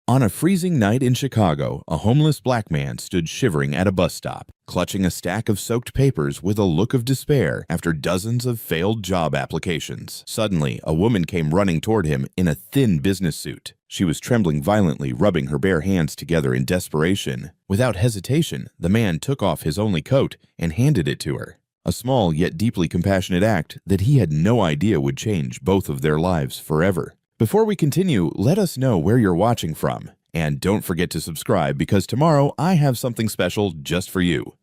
On a freezing night in Chicago, a homeless black man stood shivering at a bus stop, clutching a stack of soaked papers with a look of despair after dozens of failed job applications. Suddenly, a woman came running toward him in a thin business suit. She was trembling violently, rubbing her bare hands together in desperation. Without hesitation, the man took off his only coat and handed it to her. A small yet deeply compassionate act that he had no idea would change both of their lives forever. Before we continue, let us know where you're watching from. And don't forget to subscribe because tomorrow I have something special just for you.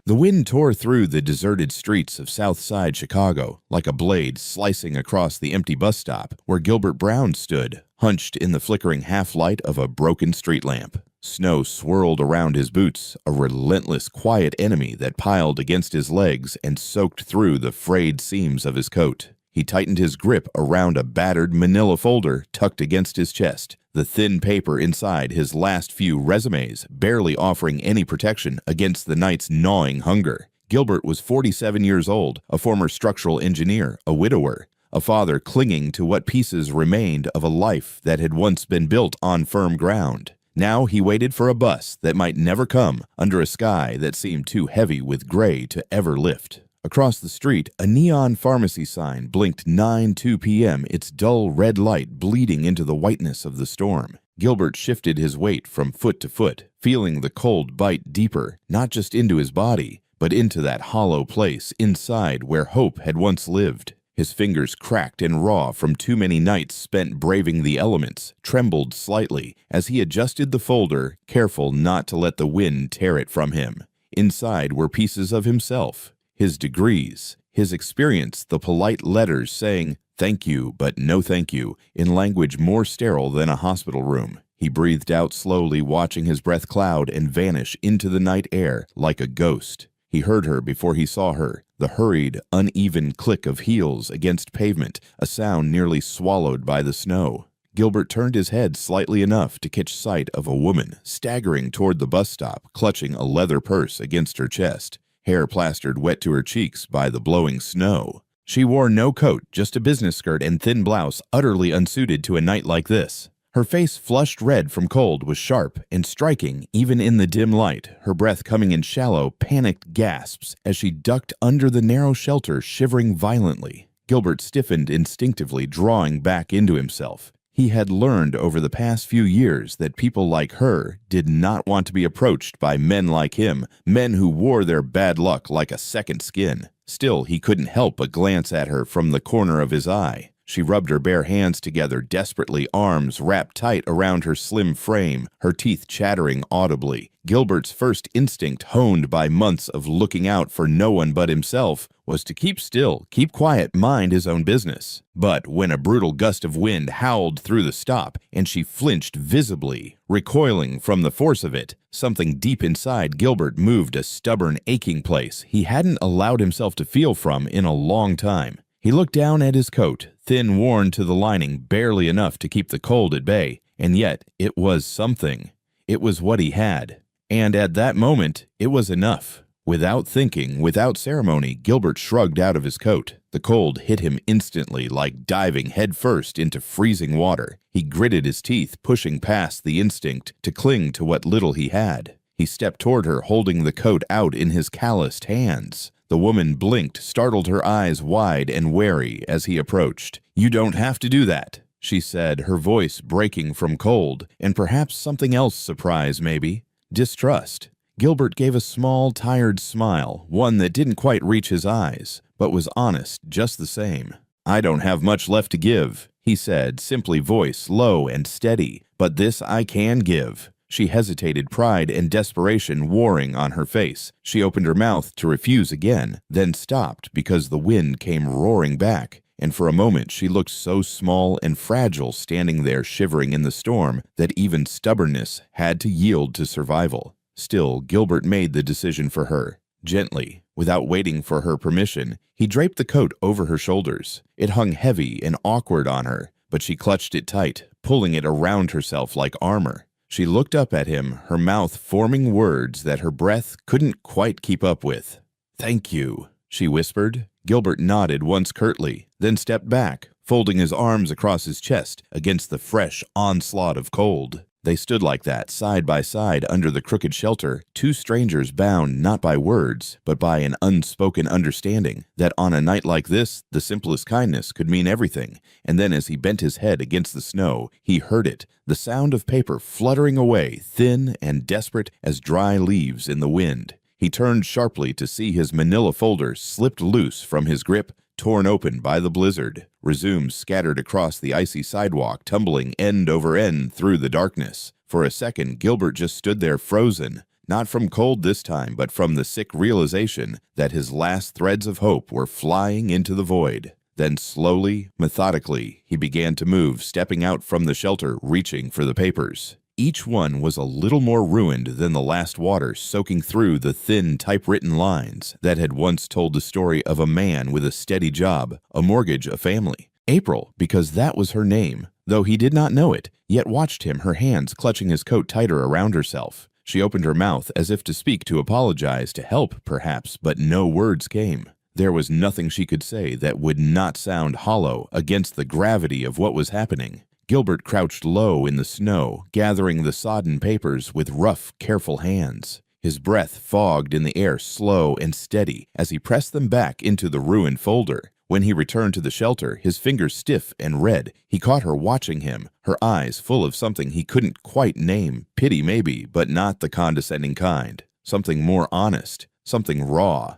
The wind tore through the deserted streets of South Side Chicago like a blade slicing across the empty bus stop where Gilbert Brown stood, hunched in the flickering half-light of a broken street lamp. Snow swirled around his boots, a relentless, quiet enemy that piled against his legs and soaked through the frayed seams of his coat. He tightened his grip around a battered manila folder tucked against his chest, the thin paper inside his last few resumes barely offering any protection against the night's gnawing hunger. Gilbert was 47 years old, a former structural engineer, a widower, a father clinging to what pieces remained of a life that had once been built on firm ground. Now he waited for a bus that might never come under a sky that seemed too heavy with gray to ever lift. Across the street, a neon pharmacy sign blinked 9:02 p.m., its dull red light bleeding into the whiteness of the storm. Gilbert shifted his weight from foot to foot, feeling the cold bite deeper, not just into his body, but into that hollow place inside where hope had once lived. His fingers, cracked and raw from too many nights spent braving the elements, trembled slightly as he adjusted the folder, careful not to let the wind tear it from him. Inside were pieces of himself. His degrees, his experience, the polite letters saying, "Thank you, but no thank you," in language more sterile than a hospital room. He breathed out slowly, watching his breath cloud and vanish into the night air like a ghost. He heard her before he saw her, the hurried, uneven click of heels against pavement, a sound nearly swallowed by the snow. Gilbert turned his head slightly enough to catch sight of a woman staggering toward the bus stop, clutching a leather purse against her chest. Hair plastered wet to her cheeks by the blowing snow. She wore no coat, just a business skirt and thin blouse, utterly unsuited to a night like this. Her face, flushed red from cold, was sharp and striking even in the dim light, her breath coming in shallow, panicked gasps as she ducked under the narrow shelter, shivering violently. Gilbert stiffened instinctively, drawing back into himself. He had learned over the past few years that people like her did not want to be approached by men like him, men who wore their bad luck like a second skin. Still, he couldn't help but glance at her from the corner of his eye. She rubbed her bare hands together desperately, arms wrapped tight around her slim frame, her teeth chattering audibly. Gilbert's first instinct, honed by months of looking out for no one but himself, was to keep still, keep quiet, mind his own business. But when a brutal gust of wind howled through the stop and she flinched visibly, recoiling from the force of it, something deep inside Gilbert moved, a stubborn, aching place he hadn't allowed himself to feel from in a long time. He looked down at his coat, thin, worn to the lining, barely enough to keep the cold at bay, and yet it was something. It was what he had. And at that moment, it was enough. Without thinking, without ceremony, Gilbert shrugged out of his coat. The cold hit him instantly, like diving headfirst into freezing water. He gritted his teeth, pushing past the instinct to cling to what little he had. He stepped toward her, holding the coat out in his calloused hands. The woman blinked, startled, her eyes wide and wary as he approached. "You don't have to do that," she said, her voice breaking from cold, and perhaps something else, surprise maybe, distrust. Gilbert gave a small, tired smile, one that didn't quite reach his eyes, but was honest just the same. "I don't have much left to give," he said, simply, voice low and steady, "but this I can give." She hesitated, pride and desperation warring on her face. She opened her mouth to refuse again, then stopped because the wind came roaring back, and for a moment she looked so small and fragile standing there shivering in the storm that even stubbornness had to yield to survival. Still, Gilbert made the decision for her. Gently, without waiting for her permission, he draped the coat over her shoulders. It hung heavy and awkward on her, but she clutched it tight, pulling it around herself like armor. She looked up at him, her mouth forming words that her breath couldn't quite keep up with. "Thank you," she whispered. Gilbert nodded once curtly, then stepped back, folding his arms across his chest against the fresh onslaught of cold. They stood like that, side by side under the crooked shelter, two strangers bound not by words, but by an unspoken understanding that on a night like this, the simplest kindness could mean everything. And then as he bent his head against the snow, he heard it, the sound of paper fluttering away, thin and desperate as dry leaves in the wind. He turned sharply to see his manila folder slipped loose from his grip, torn open by the blizzard, resumes scattered across the icy sidewalk, tumbling end over end through the darkness. For a second, Gilbert just stood there frozen, not from cold this time, but from the sick realization that his last threads of hope were flying into the void. Then slowly, methodically, he began to move, stepping out from the shelter, reaching for the papers. Each one was a little more ruined than the last water soaking through the thin typewritten lines that had once told the story of a man with a steady job, a mortgage, a family. April, because that was her name, though he did not know it, yet watched him, her hands clutching his coat tighter around herself. She opened her mouth as if to speak, to apologize, to help, perhaps, but no words came. There was nothing she could say that would not sound hollow against the gravity of what was happening. Gilbert crouched low in the snow, gathering the sodden papers with rough, careful hands. His breath fogged in the air, slow and steady, as he pressed them back into the ruined folder. When he returned to the shelter, his fingers stiff and red, he caught her watching him, her eyes full of something he couldn't quite name, pity maybe, but not the condescending kind. Something more honest, something raw.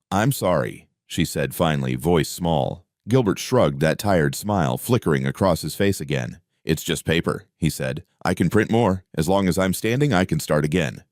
"I'm sorry," she said finally, voice small. Gilbert shrugged, that tired smile flickering across his face again. "It's just paper," he said. "I can print more. As long as I'm standing, I can start again."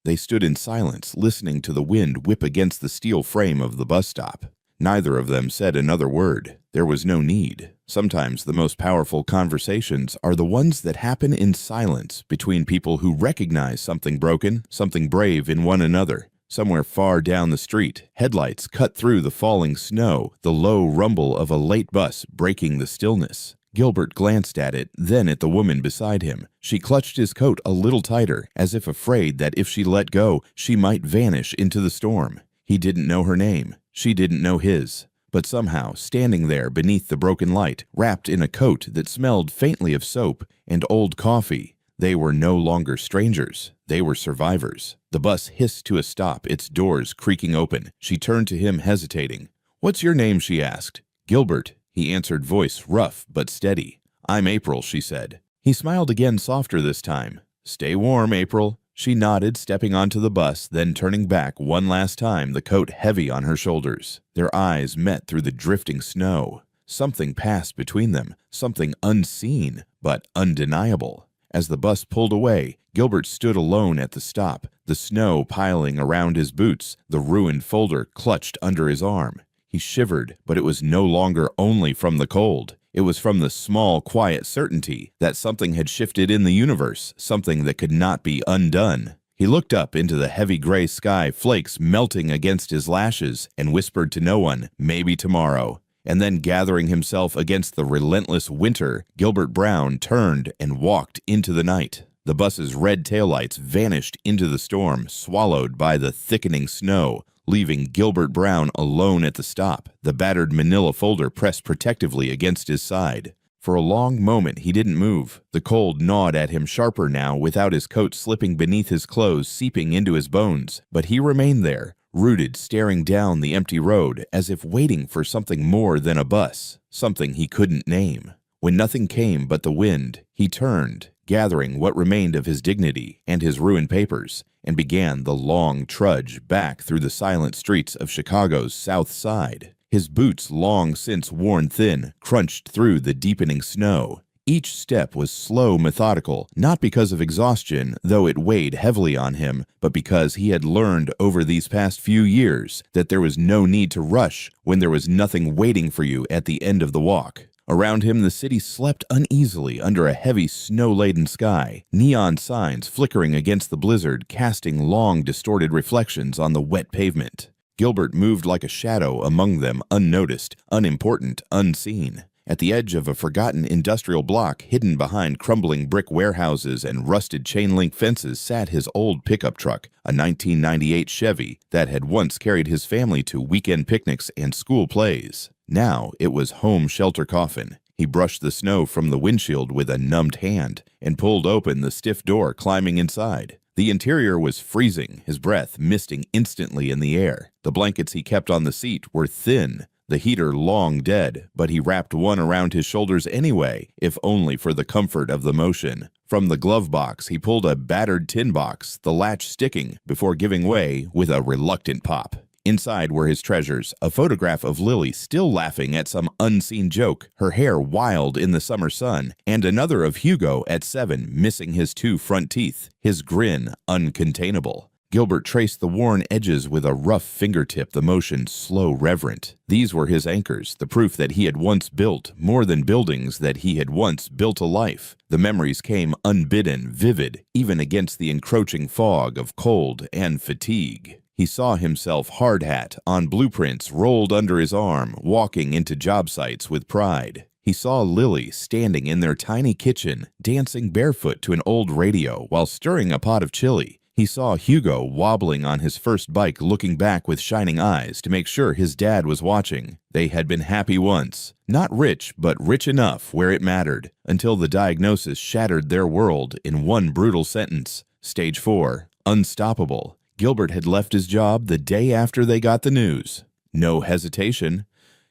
They stood in silence, listening to the wind whip against the steel frame of the bus stop. Neither of them said another word. There was no need. Sometimes the most powerful conversations are the ones that happen in silence between people who recognize something broken, something brave in one another. Somewhere far down the street, headlights cut through the falling snow, the low rumble of a late bus breaking the stillness. Gilbert glanced at it, then at the woman beside him. She clutched his coat a little tighter, as if afraid that if she let go, she might vanish into the storm. He didn't know her name. She didn't know his. But somehow, standing there beneath the broken light, wrapped in a coat that smelled faintly of soap and old coffee, they were no longer strangers. They were survivors. The bus hissed to a stop, its doors creaking open. She turned to him, hesitating. "What's your name?" she asked. "Gilbert," he answered, voice rough but steady. "I'm April," she said. He smiled again, softer this time. "Stay warm, April." She nodded, stepping onto the bus, then turning back one last time, the coat heavy on her shoulders. Their eyes met through the drifting snow. Something passed between them, something unseen but undeniable. As the bus pulled away, Gilbert stood alone at the stop, the snow piling around his boots, the ruined folder clutched under his arm. He shivered, but it was no longer only from the cold. It was from the small, quiet certainty that something had shifted in the universe, something that could not be undone. He looked up into the heavy gray sky, flakes melting against his lashes, and whispered to no one, "Maybe tomorrow." And then, gathering himself against the relentless winter, Gilbert Brown turned and walked into the night. The bus's red taillights vanished into the storm, swallowed by the thickening snow, leaving Gilbert Brown alone at the stop, the battered manila folder pressed protectively against his side. For a long moment he didn't move. The cold gnawed at him sharper now, without his coat slipping beneath his clothes, seeping into his bones. But he remained there, rooted, staring down the empty road, as if waiting for something more than a bus, something he couldn't name. When nothing came but the wind, he turned, gathering what remained of his dignity and his ruined papers, and began the long trudge back through the silent streets of Chicago's South Side. His boots, long since worn thin, crunched through the deepening snow. Each step was slow, methodical, not because of exhaustion, though it weighed heavily on him, but because he had learned over these past few years that there was no need to rush when there was nothing waiting for you at the end of the walk. Around him, the city slept uneasily under a heavy, snow-laden sky, neon signs flickering against the blizzard, casting long, distorted reflections on the wet pavement. Gilbert moved like a shadow among them, unnoticed, unimportant, unseen. At the edge of a forgotten industrial block, hidden behind crumbling brick warehouses and rusted chain-link fences, sat his old pickup truck, a 1998 Chevy that had once carried his family to weekend picnics and school plays. Now it was home shelter coffin. He brushed the snow from the windshield with a numbed hand and pulled open the stiff door, climbing inside. The interior was freezing, his breath misting instantly in the air. The blankets he kept on the seat were thin, the heater long dead, but he wrapped one around his shoulders anyway, if only for the comfort of the motion. From the glove box, he pulled a battered tin box, the latch sticking, before giving way with a reluctant pop. Inside were his treasures, a photograph of Lily still laughing at some unseen joke, her hair wild in the summer sun, and another of Hugo at 7 missing his 2 front teeth, his grin uncontainable. Gilbert traced the worn edges with a rough fingertip, the motion slow, reverent. These were his anchors, the proof that he had once built, more than buildings, that he had once built a life. The memories came unbidden, vivid, even against the encroaching fog of cold and fatigue. He saw himself hard hat, on blueprints rolled under his arm, walking into job sites with pride. He saw Lily standing in their tiny kitchen, dancing barefoot to an old radio while stirring a pot of chili. He saw Hugo wobbling on his first bike, looking back with shining eyes to make sure his dad was watching. They had been happy once. Not rich, but rich enough where it mattered, until the diagnosis shattered their world in one brutal sentence. Stage 4, unstoppable. Gilbert had left his job the day after they got the news. No hesitation,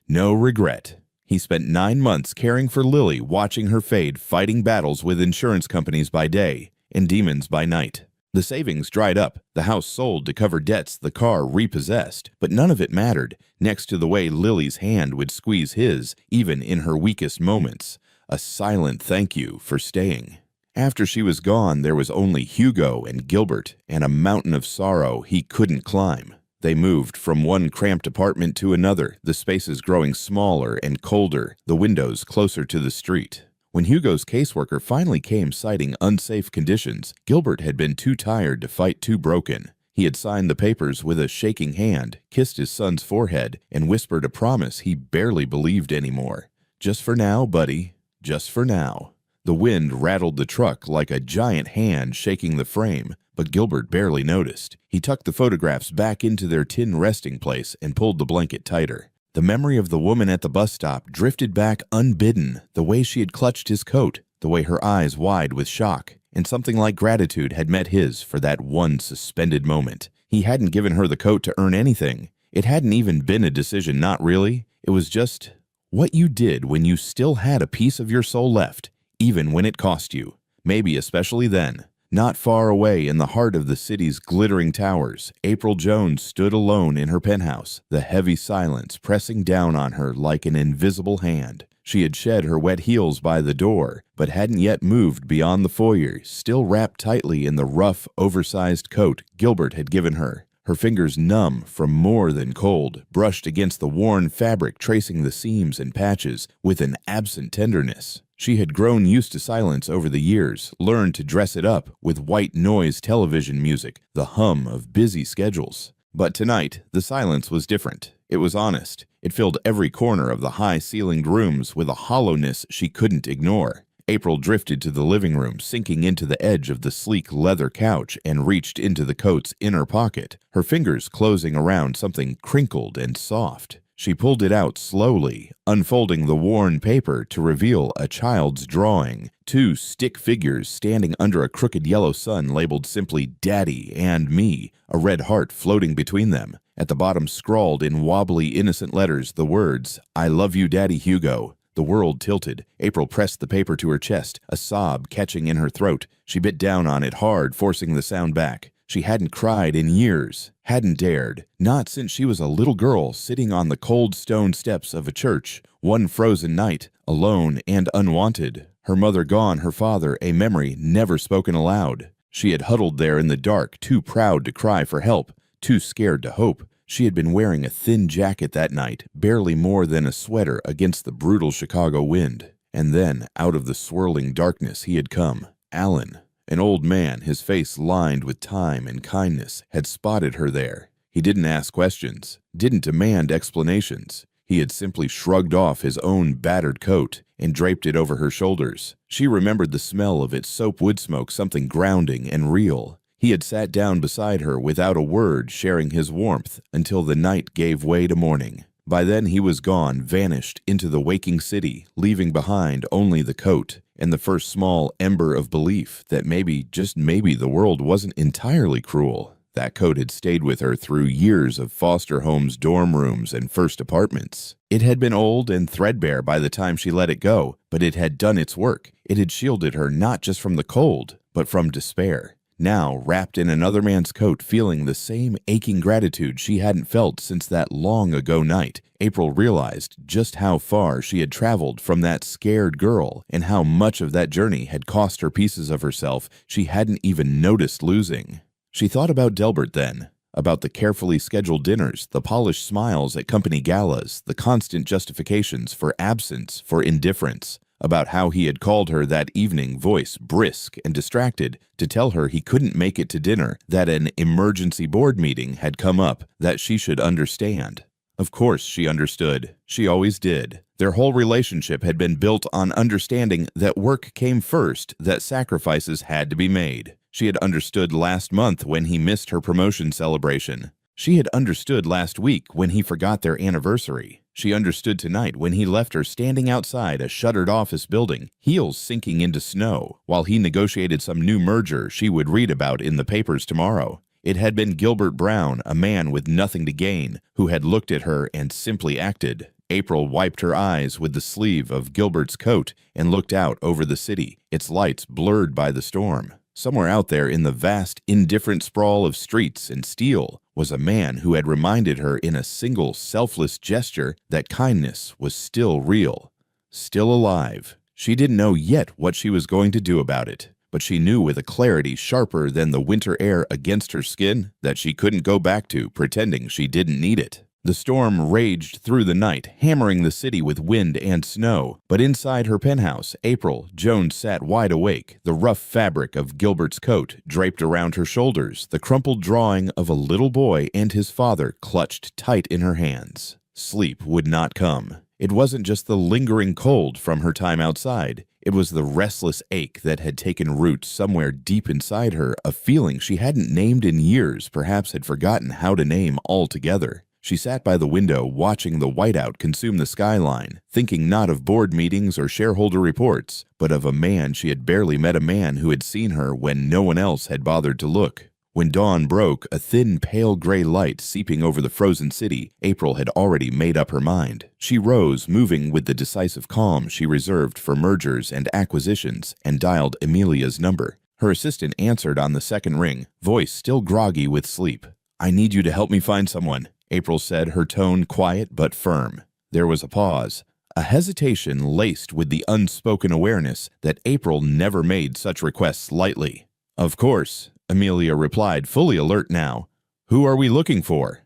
no regret. He spent 9 months caring for Lily, watching her fade, fighting battles with insurance companies by day and demons by night. The savings dried up, the house sold to cover debts, the car repossessed, but none of it mattered, next to the way Lily's hand would squeeze his, even in her weakest moments. A silent thank you for staying. After she was gone, there was only Hugo and Gilbert, and a mountain of sorrow he couldn't climb. They moved from one cramped apartment to another, the spaces growing smaller and colder, the windows closer to the street. When Hugo's caseworker finally came citing unsafe conditions, Gilbert had been too tired to fight too broken. He had signed the papers with a shaking hand, kissed his son's forehead, and whispered a promise he barely believed anymore. Just for now, buddy. Just for now. The wind rattled the truck like a giant hand shaking the frame, but Gilbert barely noticed. He tucked the photographs back into their tin resting place and pulled the blanket tighter. The memory of the woman at the bus stop drifted back unbidden, the way she had clutched his coat, the way her eyes wide with shock, and something like gratitude had met his for that one suspended moment. He hadn't given her the coat to earn anything. It hadn't even been a decision, not really. It was just what you did when you still had a piece of your soul left, even when it cost you. Maybe especially then. Not far away in the heart of the city's glittering towers, April Jones stood alone in her penthouse, the heavy silence pressing down on her like an invisible hand. She had shed her wet heels by the door, but hadn't yet moved beyond the foyer, still wrapped tightly in the rough, oversized coat Gilbert had given her. Her fingers, numb from more than cold, brushed against the worn fabric, tracing the seams and patches with an absent tenderness. She had grown used to silence over the years, learned to dress it up with white noise television music, the hum of busy schedules. But tonight, the silence was different. It was honest. It filled every corner of the high-ceilinged rooms with a hollowness she couldn't ignore. April drifted to the living room, sinking into the edge of the sleek leather couch, and reached into the coat's inner pocket, her fingers closing around something crinkled and soft. She pulled it out slowly, unfolding the worn paper to reveal a child's drawing. 2 stick figures standing under a crooked yellow sun labeled simply Daddy and Me, a red heart floating between them. At the bottom scrawled in wobbly, innocent letters the words, "I love you, Daddy Hugo." The world tilted. April pressed the paper to her chest, a sob catching in her throat. She bit down on it hard, forcing the sound back. She hadn't cried in years, hadn't dared, not since she was a little girl sitting on the cold stone steps of a church, one frozen night, alone and unwanted. Her mother gone, her father, a memory never spoken aloud. She had huddled there in the dark, too proud to cry for help, too scared to hope. She had been wearing a thin jacket that night, barely more than a sweater against the brutal Chicago wind. And then, out of the swirling darkness, he had come. Alan. An old man, his face lined with time and kindness, had spotted her there. He didn't ask questions, didn't demand explanations. He had simply shrugged off his own battered coat and draped it over her shoulders. She remembered the smell of its soap wood smoke, something grounding and real. He had sat down beside her without a word, sharing his warmth until the night gave way to morning. By then he was gone, vanished into the waking city, leaving behind only the coat and the first small ember of belief that maybe, just maybe, the world wasn't entirely cruel. That coat had stayed with her through years of foster homes, dorm rooms, and first apartments. It had been old and threadbare by the time she let it go, but it had done its work. It had shielded her not just from the cold, but from despair. Now, wrapped in another man's coat, feeling the same aching gratitude she hadn't felt since that long-ago night, April realized just how far she had traveled from that scared girl and how much of that journey had cost her pieces of herself she hadn't even noticed losing. She thought about Delbert then, about the carefully scheduled dinners, the polished smiles at company galas, the constant justifications for absence, for indifference, about how he had called her that evening, voice brisk and distracted, to tell her he couldn't make it to dinner, that an emergency board meeting had come up, that she should understand. Of course she understood. She always did. Their whole relationship had been built on understanding that work came first, that sacrifices had to be made. She had understood last month when he missed her promotion celebration. She had understood last week when he forgot their anniversary. She understood tonight when he left her standing outside a shuttered office building, heels sinking into snow, while he negotiated some new merger she would read about in the papers tomorrow. It had been Gilbert Brown, a man with nothing to gain, who had looked at her and simply acted. April wiped her eyes with the sleeve of Gilbert's coat and looked out over the city, its lights blurred by the storm. Somewhere out there in the vast, indifferent sprawl of streets and steel was a man who had reminded her in a single, selfless gesture that kindness was still real, still alive. She didn't know yet what she was going to do about it, but she knew with a clarity sharper than the winter air against her skin that she couldn't go back to pretending she didn't need it. The storm raged through the night, hammering the city with wind and snow. But inside her penthouse, April Jones sat wide awake, the rough fabric of Gilbert's coat draped around her shoulders, the crumpled drawing of a little boy and his father clutched tight in her hands. Sleep would not come. It wasn't just the lingering cold from her time outside. It was the restless ache that had taken root somewhere deep inside her, a feeling she hadn't named in years, perhaps had forgotten how to name altogether. She sat by the window watching the whiteout consume the skyline, thinking not of board meetings or shareholder reports, but of a man she had barely met, a man who had seen her when no one else had bothered to look. When dawn broke, a thin, pale gray light seeping over the frozen city, April had already made up her mind. She rose, moving with the decisive calm she reserved for mergers and acquisitions, and dialed Amelia's number. Her assistant answered on the second ring, voice still groggy with sleep. "I need you to help me find someone," April said, her tone quiet but firm. There was a pause, a hesitation laced with the unspoken awareness that April never made such requests lightly. "Of course," Amelia replied, fully alert now. "Who are we looking for?"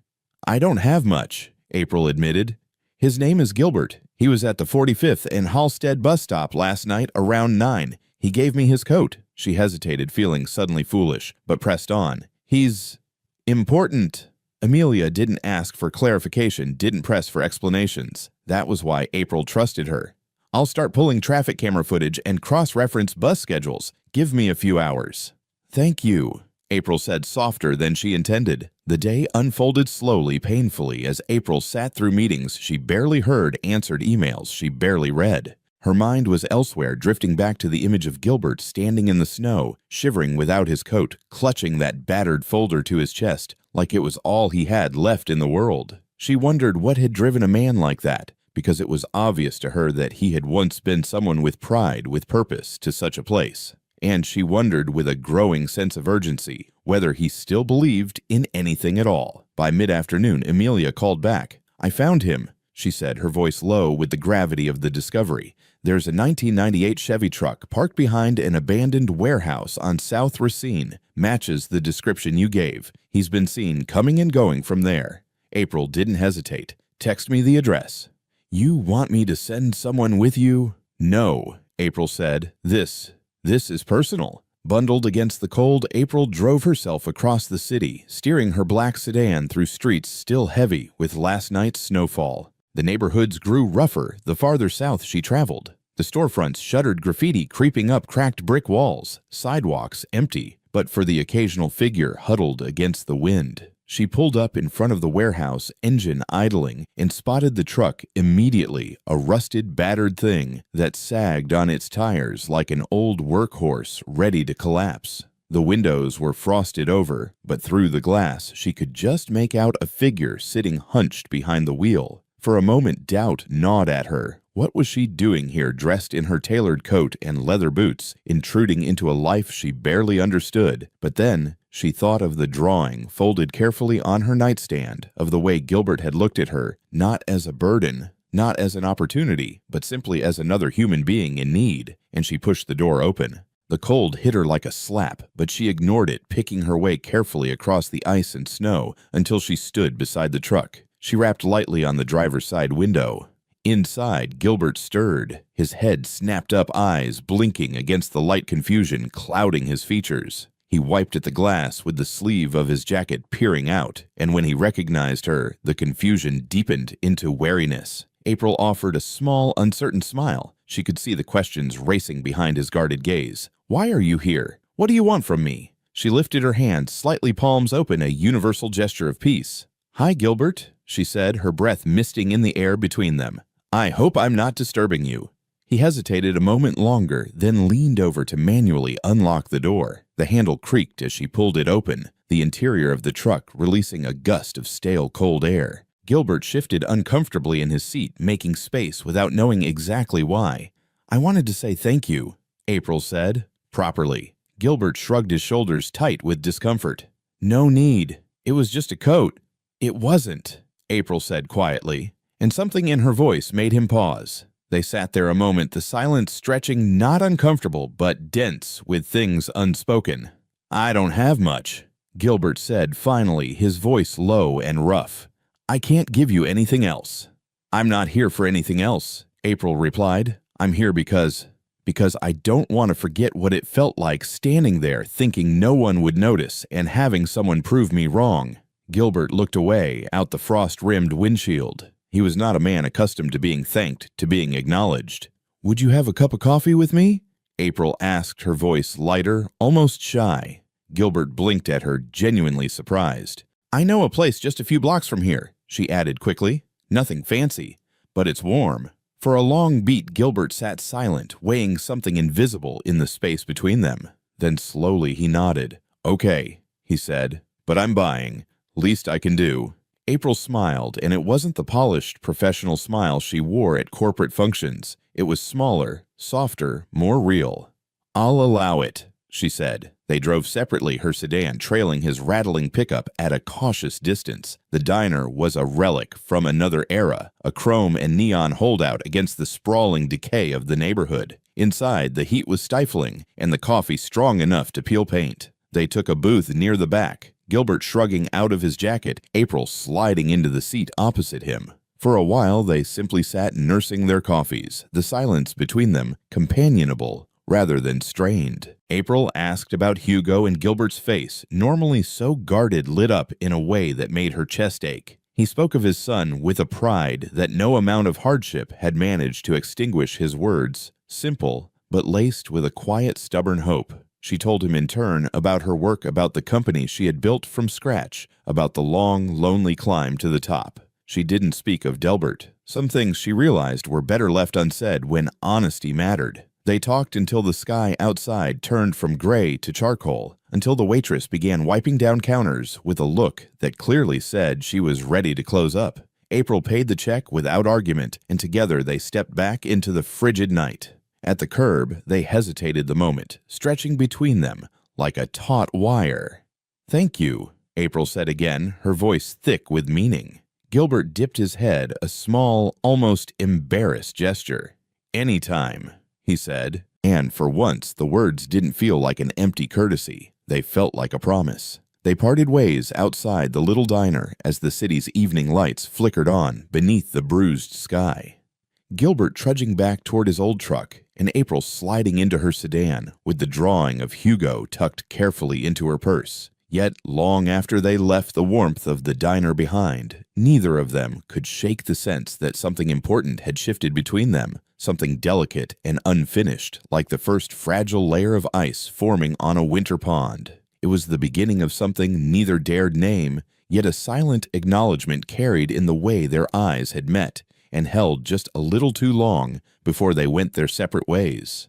"I don't have much," April admitted. "His name is Gilbert. He was at the 45th and Halstead bus stop last night around 9. He gave me his coat." She hesitated, feeling suddenly foolish, but pressed on. "He's important." Amelia didn't ask for clarification, didn't press for explanations. That was why April trusted her. "I'll start pulling traffic camera footage and cross-reference bus schedules. Give me a few hours." "Thank you," April said, softer than she intended. The day unfolded slowly, painfully, as April sat through meetings she barely heard, answered emails she barely read. Her mind was elsewhere, drifting back to the image of Gilbert standing in the snow, shivering without his coat, clutching that battered folder to his chest, like it was all he had left in the world. She wondered what had driven a man like that, because it was obvious to her that he had once been someone with pride, with purpose, to such a place. And she wondered with a growing sense of urgency whether he still believed in anything at all. By mid-afternoon, Amelia called back. "I found him," she said, her voice low with the gravity of the discovery. "There's a 1998 Chevy truck parked behind an abandoned warehouse on South Racine. Matches the description you gave. He's been seen coming and going from there." April didn't hesitate. "Text me the address." "You want me to send someone with you?" "No," April said. This is personal." Bundled against the cold, April drove herself across the city, steering her black sedan through streets still heavy with last night's snowfall. The neighborhoods grew rougher the farther south she traveled. The storefronts shuttered graffiti creeping up cracked brick walls, sidewalks empty, but for the occasional figure huddled against the wind. She pulled up in front of the warehouse, engine idling, and spotted the truck immediately, a rusted, battered thing that sagged on its tires like an old workhorse ready to collapse. The windows were frosted over, but through the glass she could just make out a figure sitting hunched behind the wheel. For a moment doubt gnawed at her. What was she doing here, dressed in her tailored coat and leather boots, intruding into a life she barely understood? But then she thought of the drawing folded carefully on her nightstand, of the way Gilbert had looked at her, not as a burden, not as an opportunity, but simply as another human being in need, and she pushed the door open. The cold hit her like a slap, but she ignored it, picking her way carefully across the ice and snow until she stood beside the truck. She rapped lightly on the driver's side window. Inside, Gilbert stirred, his head snapped-up eyes blinking against the light confusion clouding his features. He wiped at the glass with the sleeve of his jacket peering out, and when he recognized her, the confusion deepened into wariness. April offered a small, uncertain smile. She could see the questions racing behind his guarded gaze. "Why are you here? What do you want from me?" She lifted her hand, slightly palms open, a universal gesture of peace. "Hi, Gilbert," she said, her breath misting in the air between them. "I hope I'm not disturbing you." He hesitated a moment longer, then leaned over to manually unlock the door. The handle creaked as she pulled it open, the interior of the truck releasing a gust of stale, cold air. Gilbert shifted uncomfortably in his seat, making space without knowing exactly why. "I wanted to say thank you," April said, properly. Gilbert shrugged his shoulders tight with discomfort. "No need. It was just a coat." "It wasn't," April said quietly, and something in her voice made him pause. They sat there a moment, the silence stretching, not uncomfortable, but dense with things unspoken. "I don't have much," Gilbert said finally, his voice low and rough. "I can't give you anything else." "I'm not here for anything else," April replied. "I'm here because I don't want to forget what it felt like standing there thinking no one would notice and having someone prove me wrong." Gilbert looked away, out the frost-rimmed windshield. He was not a man accustomed to being thanked, to being acknowledged. "Would you have a cup of coffee with me?" April asked, her voice lighter, almost shy. Gilbert blinked at her, genuinely surprised. "I know a place just a few blocks from here," she added quickly. "Nothing fancy, but it's warm." For a long beat, Gilbert sat silent, weighing something invisible in the space between them. Then slowly he nodded. "Okay," he said, "but I'm buying. Least I can do." April smiled, and it wasn't the polished, professional smile she wore at corporate functions. It was smaller, softer, more real. "I'll allow it," she said. They drove separately, her sedan trailing his rattling pickup at a cautious distance. The diner was a relic from another era, a chrome and neon holdout against the sprawling decay of the neighborhood. Inside, the heat was stifling, and the coffee strong enough to peel paint. They took a booth near the back, Gilbert shrugging out of his jacket, April sliding into the seat opposite him. For a while, they simply sat nursing their coffees, the silence between them companionable rather than strained. April asked about Hugo, and Gilbert's face, normally so guarded, lit up in a way that made her chest ache. He spoke of his son with a pride that no amount of hardship had managed to extinguish. His words, simple, but laced with a quiet, stubborn hope. She told him in turn about her work, about the company she had built from scratch, about the long, lonely climb to the top. She didn't speak of Delbert. Some things she realized were better left unsaid when honesty mattered. They talked until the sky outside turned from gray to charcoal, until the waitress began wiping down counters with a look that clearly said she was ready to close up. April paid the check without argument, and together they stepped back into the frigid night. At the curb, they hesitated the moment, stretching between them like a taut wire. "Thank you," April said again, her voice thick with meaning. Gilbert dipped his head, a small, almost embarrassed gesture. "Anytime," he said, and for once the words didn't feel like an empty courtesy. They felt like a promise. They parted ways outside the little diner as the city's evening lights flickered on beneath the bruised sky. Gilbert trudging back toward his old truck, and April sliding into her sedan with the drawing of Hugo tucked carefully into her purse. Yet, long after they left the warmth of the diner behind, neither of them could shake the sense that something important had shifted between them, something delicate and unfinished, like the first fragile layer of ice forming on a winter pond. It was the beginning of something neither dared name, yet a silent acknowledgment carried in the way their eyes had met and held just a little too long before they went their separate ways.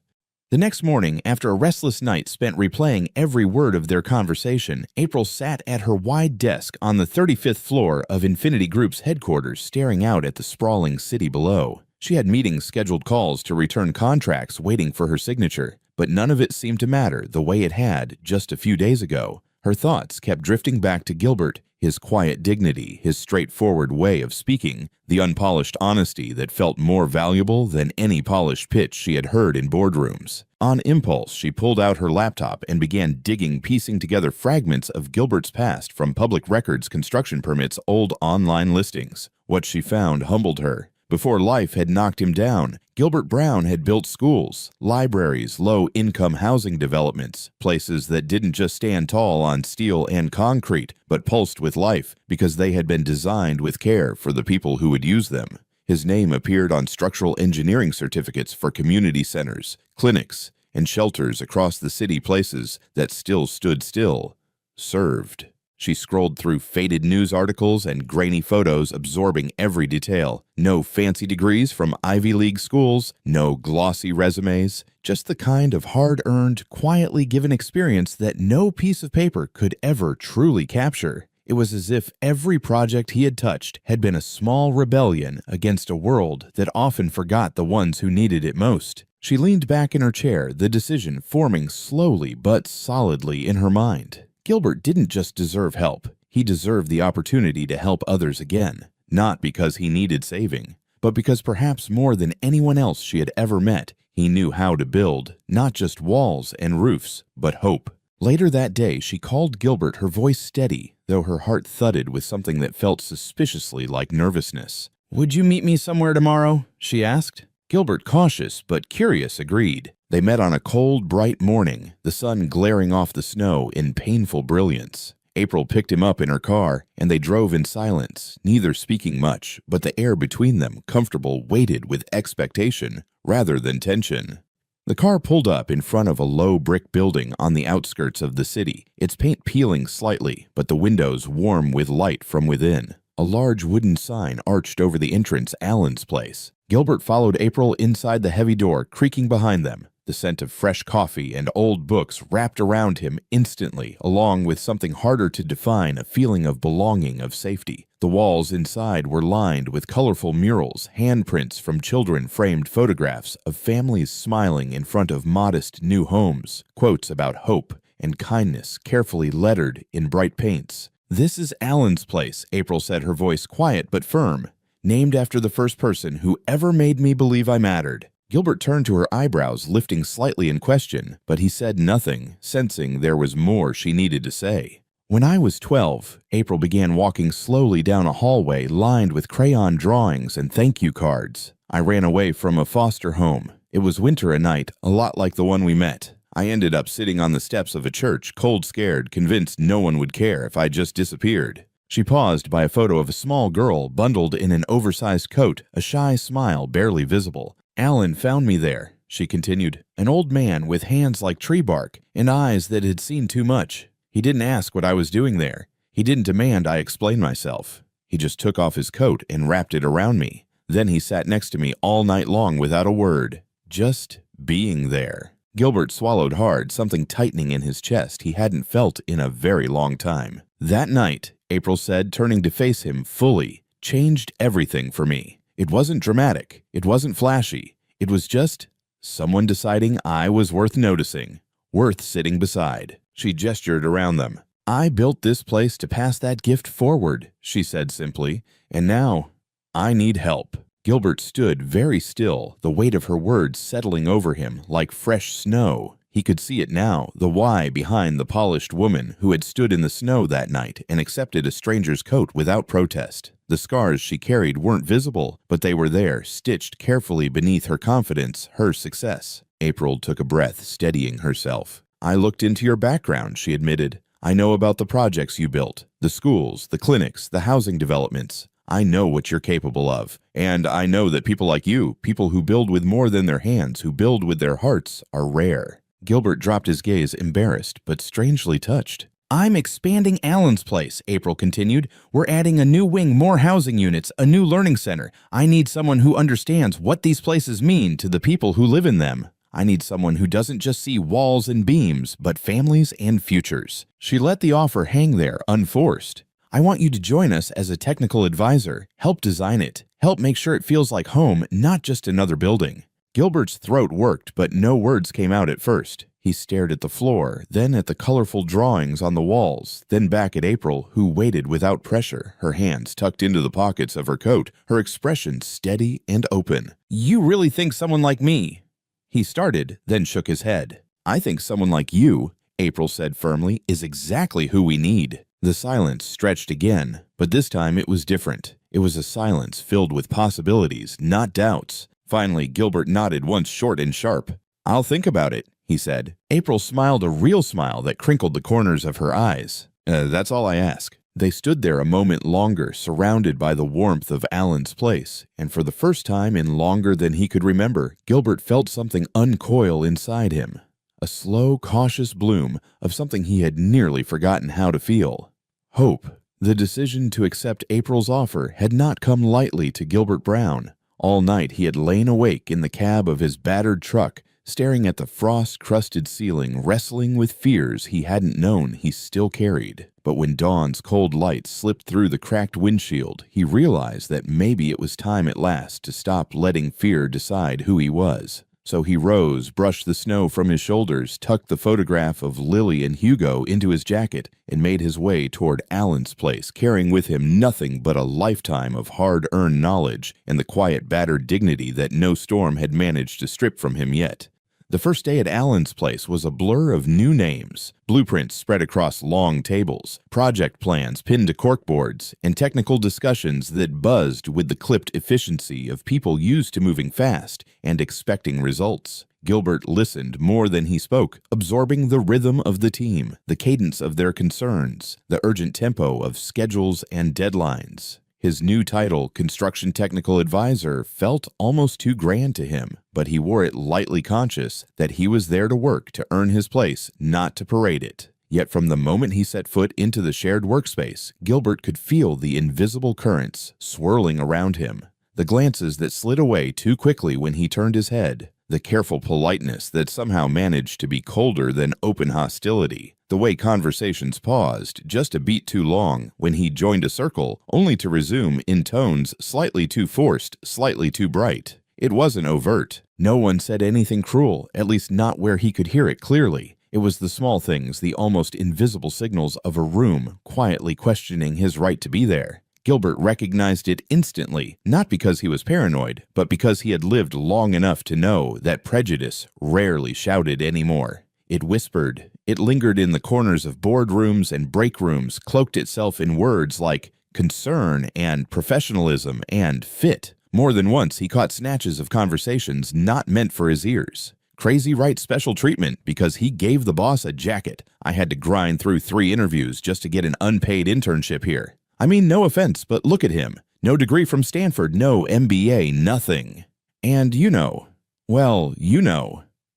The next morning, after a restless night spent replaying every word of their conversation, April sat at her wide desk on the 35th floor of Infinity Group's headquarters, staring out at the sprawling city below. She had meetings, scheduled calls to return contracts waiting for her signature, but none of it seemed to matter the way it had just a few days ago. Her thoughts kept drifting back to Gilbert, his quiet dignity, his straightforward way of speaking, the unpolished honesty that felt more valuable than any polished pitch she had heard in boardrooms. On impulse, she pulled out her laptop and began piecing together fragments of Gilbert's past from public records, construction permits, old online listings. What she found humbled her. Before life had knocked him down, Gilbert Brown had built schools, libraries, low-income housing developments, places that didn't just stand tall on steel and concrete, but pulsed with life because they had been designed with care for the people who would use them. His name appeared on structural engineering certificates for community centers, clinics, and shelters across the city, places that still stood still, served. She scrolled through faded news articles and grainy photos, absorbing every detail. No fancy degrees from Ivy League schools, no glossy resumes, just the kind of hard-earned, quietly given experience that no piece of paper could ever truly capture. It was as if every project he had touched had been a small rebellion against a world that often forgot the ones who needed it most. She leaned back in her chair, the decision forming slowly but solidly in her mind. Gilbert didn't just deserve help, he deserved the opportunity to help others again, not because he needed saving, but because perhaps more than anyone else she had ever met, he knew how to build, not just walls and roofs, but hope. Later that day, she called Gilbert, her voice steady, though her heart thudded with something that felt suspiciously like nervousness. "Would you meet me somewhere tomorrow?" she asked. Gilbert, cautious but curious, agreed. They met on a cold, bright morning, the sun glaring off the snow in painful brilliance. April picked him up in her car, and they drove in silence, neither speaking much, but the air between them, comfortable, weighted with expectation rather than tension. The car pulled up in front of a low brick building on the outskirts of the city, its paint peeling slightly, but the windows warm with light from within. A large wooden sign arched over the entrance, Allen's Place. Gilbert followed April inside the heavy door, creaking behind them. The scent of fresh coffee and old books wrapped around him instantly, along with something harder to define, a feeling of belonging, of safety. The walls inside were lined with colorful murals, handprints from children, framed photographs of families smiling in front of modest new homes, quotes about hope and kindness carefully lettered in bright paints. "This is Allen's Place," April said, her voice quiet but firm. "Named after the first person who ever made me believe I mattered." Gilbert turned to her, eyebrows lifting slightly in question, but he said nothing, sensing there was more she needed to say. "When I was 12, April began walking slowly down a hallway lined with crayon drawings and thank you cards. I ran away from a foster home. It was winter a night, a lot like the one we met. I ended up sitting on the steps of a church, cold scared, convinced no one would care if I just disappeared." She paused by a photo of a small girl bundled in an oversized coat, a shy smile barely visible. "Allen found me there," she continued, "an old man with hands like tree bark and eyes that had seen too much. He didn't ask what I was doing there. He didn't demand I explain myself. He just took off his coat and wrapped it around me. Then he sat next to me all night long without a word, just being there." Gilbert swallowed hard, something tightening in his chest he hadn't felt in a very long time. "That night," April said, turning to face him fully, "changed everything for me. It wasn't dramatic. It wasn't flashy. It was just someone deciding I was worth noticing, worth sitting beside." She gestured around them. "I built this place to pass that gift forward," she said simply, "and now I need help." Gilbert stood very still, the weight of her words settling over him like fresh snow. He could see it now, the why behind the polished woman who had stood in the snow that night and accepted a stranger's coat without protest. The scars she carried weren't visible, but they were there, stitched carefully beneath her confidence, her success. April took a breath, steadying herself. "I looked into your background," she admitted. "I know about the projects you built, the schools, the clinics, the housing developments. I know what you're capable of, and I know that people like you, people who build with more than their hands, who build with their hearts, are rare." Gilbert dropped his gaze, embarrassed but strangely touched. "I'm expanding Allen's place," April continued. "We're adding a new wing, more housing units, a new learning center. I need someone who understands what these places mean to the people who live in them. I need someone who doesn't just see walls and beams, but families and futures." She let the offer hang there, unforced. "I want you to join us as a technical advisor, help design it, help make sure it feels like home, not just another building." Gilbert's throat worked, but no words came out at first. He stared at the floor, then at the colorful drawings on the walls, then back at April, who waited without pressure, her hands tucked into the pockets of her coat, her expression steady and open. "You really think someone like me?" He started, then shook his head. "I think someone like you," April said firmly, "is exactly who we need." The silence stretched again, but this time it was different. It was a silence filled with possibilities, not doubts. Finally, Gilbert nodded once short and sharp. "I'll think about it," he said. April smiled a real smile that crinkled the corners of her eyes. That's all I ask." They stood there a moment longer, surrounded by the warmth of Allen's place, and for the first time in longer than he could remember, Gilbert felt something uncoil inside him. A slow, cautious bloom of something he had nearly forgotten how to feel. Hope. The decision to accept April's offer had not come lightly to Gilbert Brown. All night he had lain awake in the cab of his battered truck, staring at the frost-crusted ceiling, wrestling with fears he hadn't known he still carried. But when dawn's cold light slipped through the cracked windshield, he realized that maybe it was time at last to stop letting fear decide who he was. So he rose, brushed the snow from his shoulders, tucked the photograph of Lily and Hugo into his jacket, and made his way toward Allen's place, carrying with him nothing but a lifetime of hard-earned knowledge and the quiet, battered dignity that no storm had managed to strip from him yet. The first day at Allen's place was a blur of new names, blueprints spread across long tables, project plans pinned to corkboards, and technical discussions that buzzed with the clipped efficiency of people used to moving fast and expecting results. Gilbert listened more than he spoke, absorbing the rhythm of the team, the cadence of their concerns, the urgent tempo of schedules and deadlines. His new title, Construction Technical Advisor, felt almost too grand to him, but he wore it lightly conscious that he was there to work to earn his place, not to parade it. Yet from the moment he set foot into the shared workspace, Gilbert could feel the invisible currents swirling around him, the glances that slid away too quickly when he turned his head, the careful politeness that somehow managed to be colder than open hostility, the way conversations paused just a beat too long when he joined a circle, only to resume in tones slightly too forced, slightly too bright. It wasn't overt. No one said anything cruel, at least not where he could hear it clearly. It was the small things, the almost invisible signals of a room quietly questioning his right to be there. Gilbert recognized it instantly, not because he was paranoid, but because he had lived long enough to know that prejudice rarely shouted anymore. It whispered. It lingered in the corners of boardrooms and break rooms, cloaked itself in words like concern and professionalism and fit. More than once, he caught snatches of conversations not meant for his ears. Crazy Wright's special treatment because he gave the boss a jacket. I had to grind through 3 interviews just to get an unpaid internship here. I mean, no offense, but look at him. No degree from Stanford, no MBA, nothing. And you know,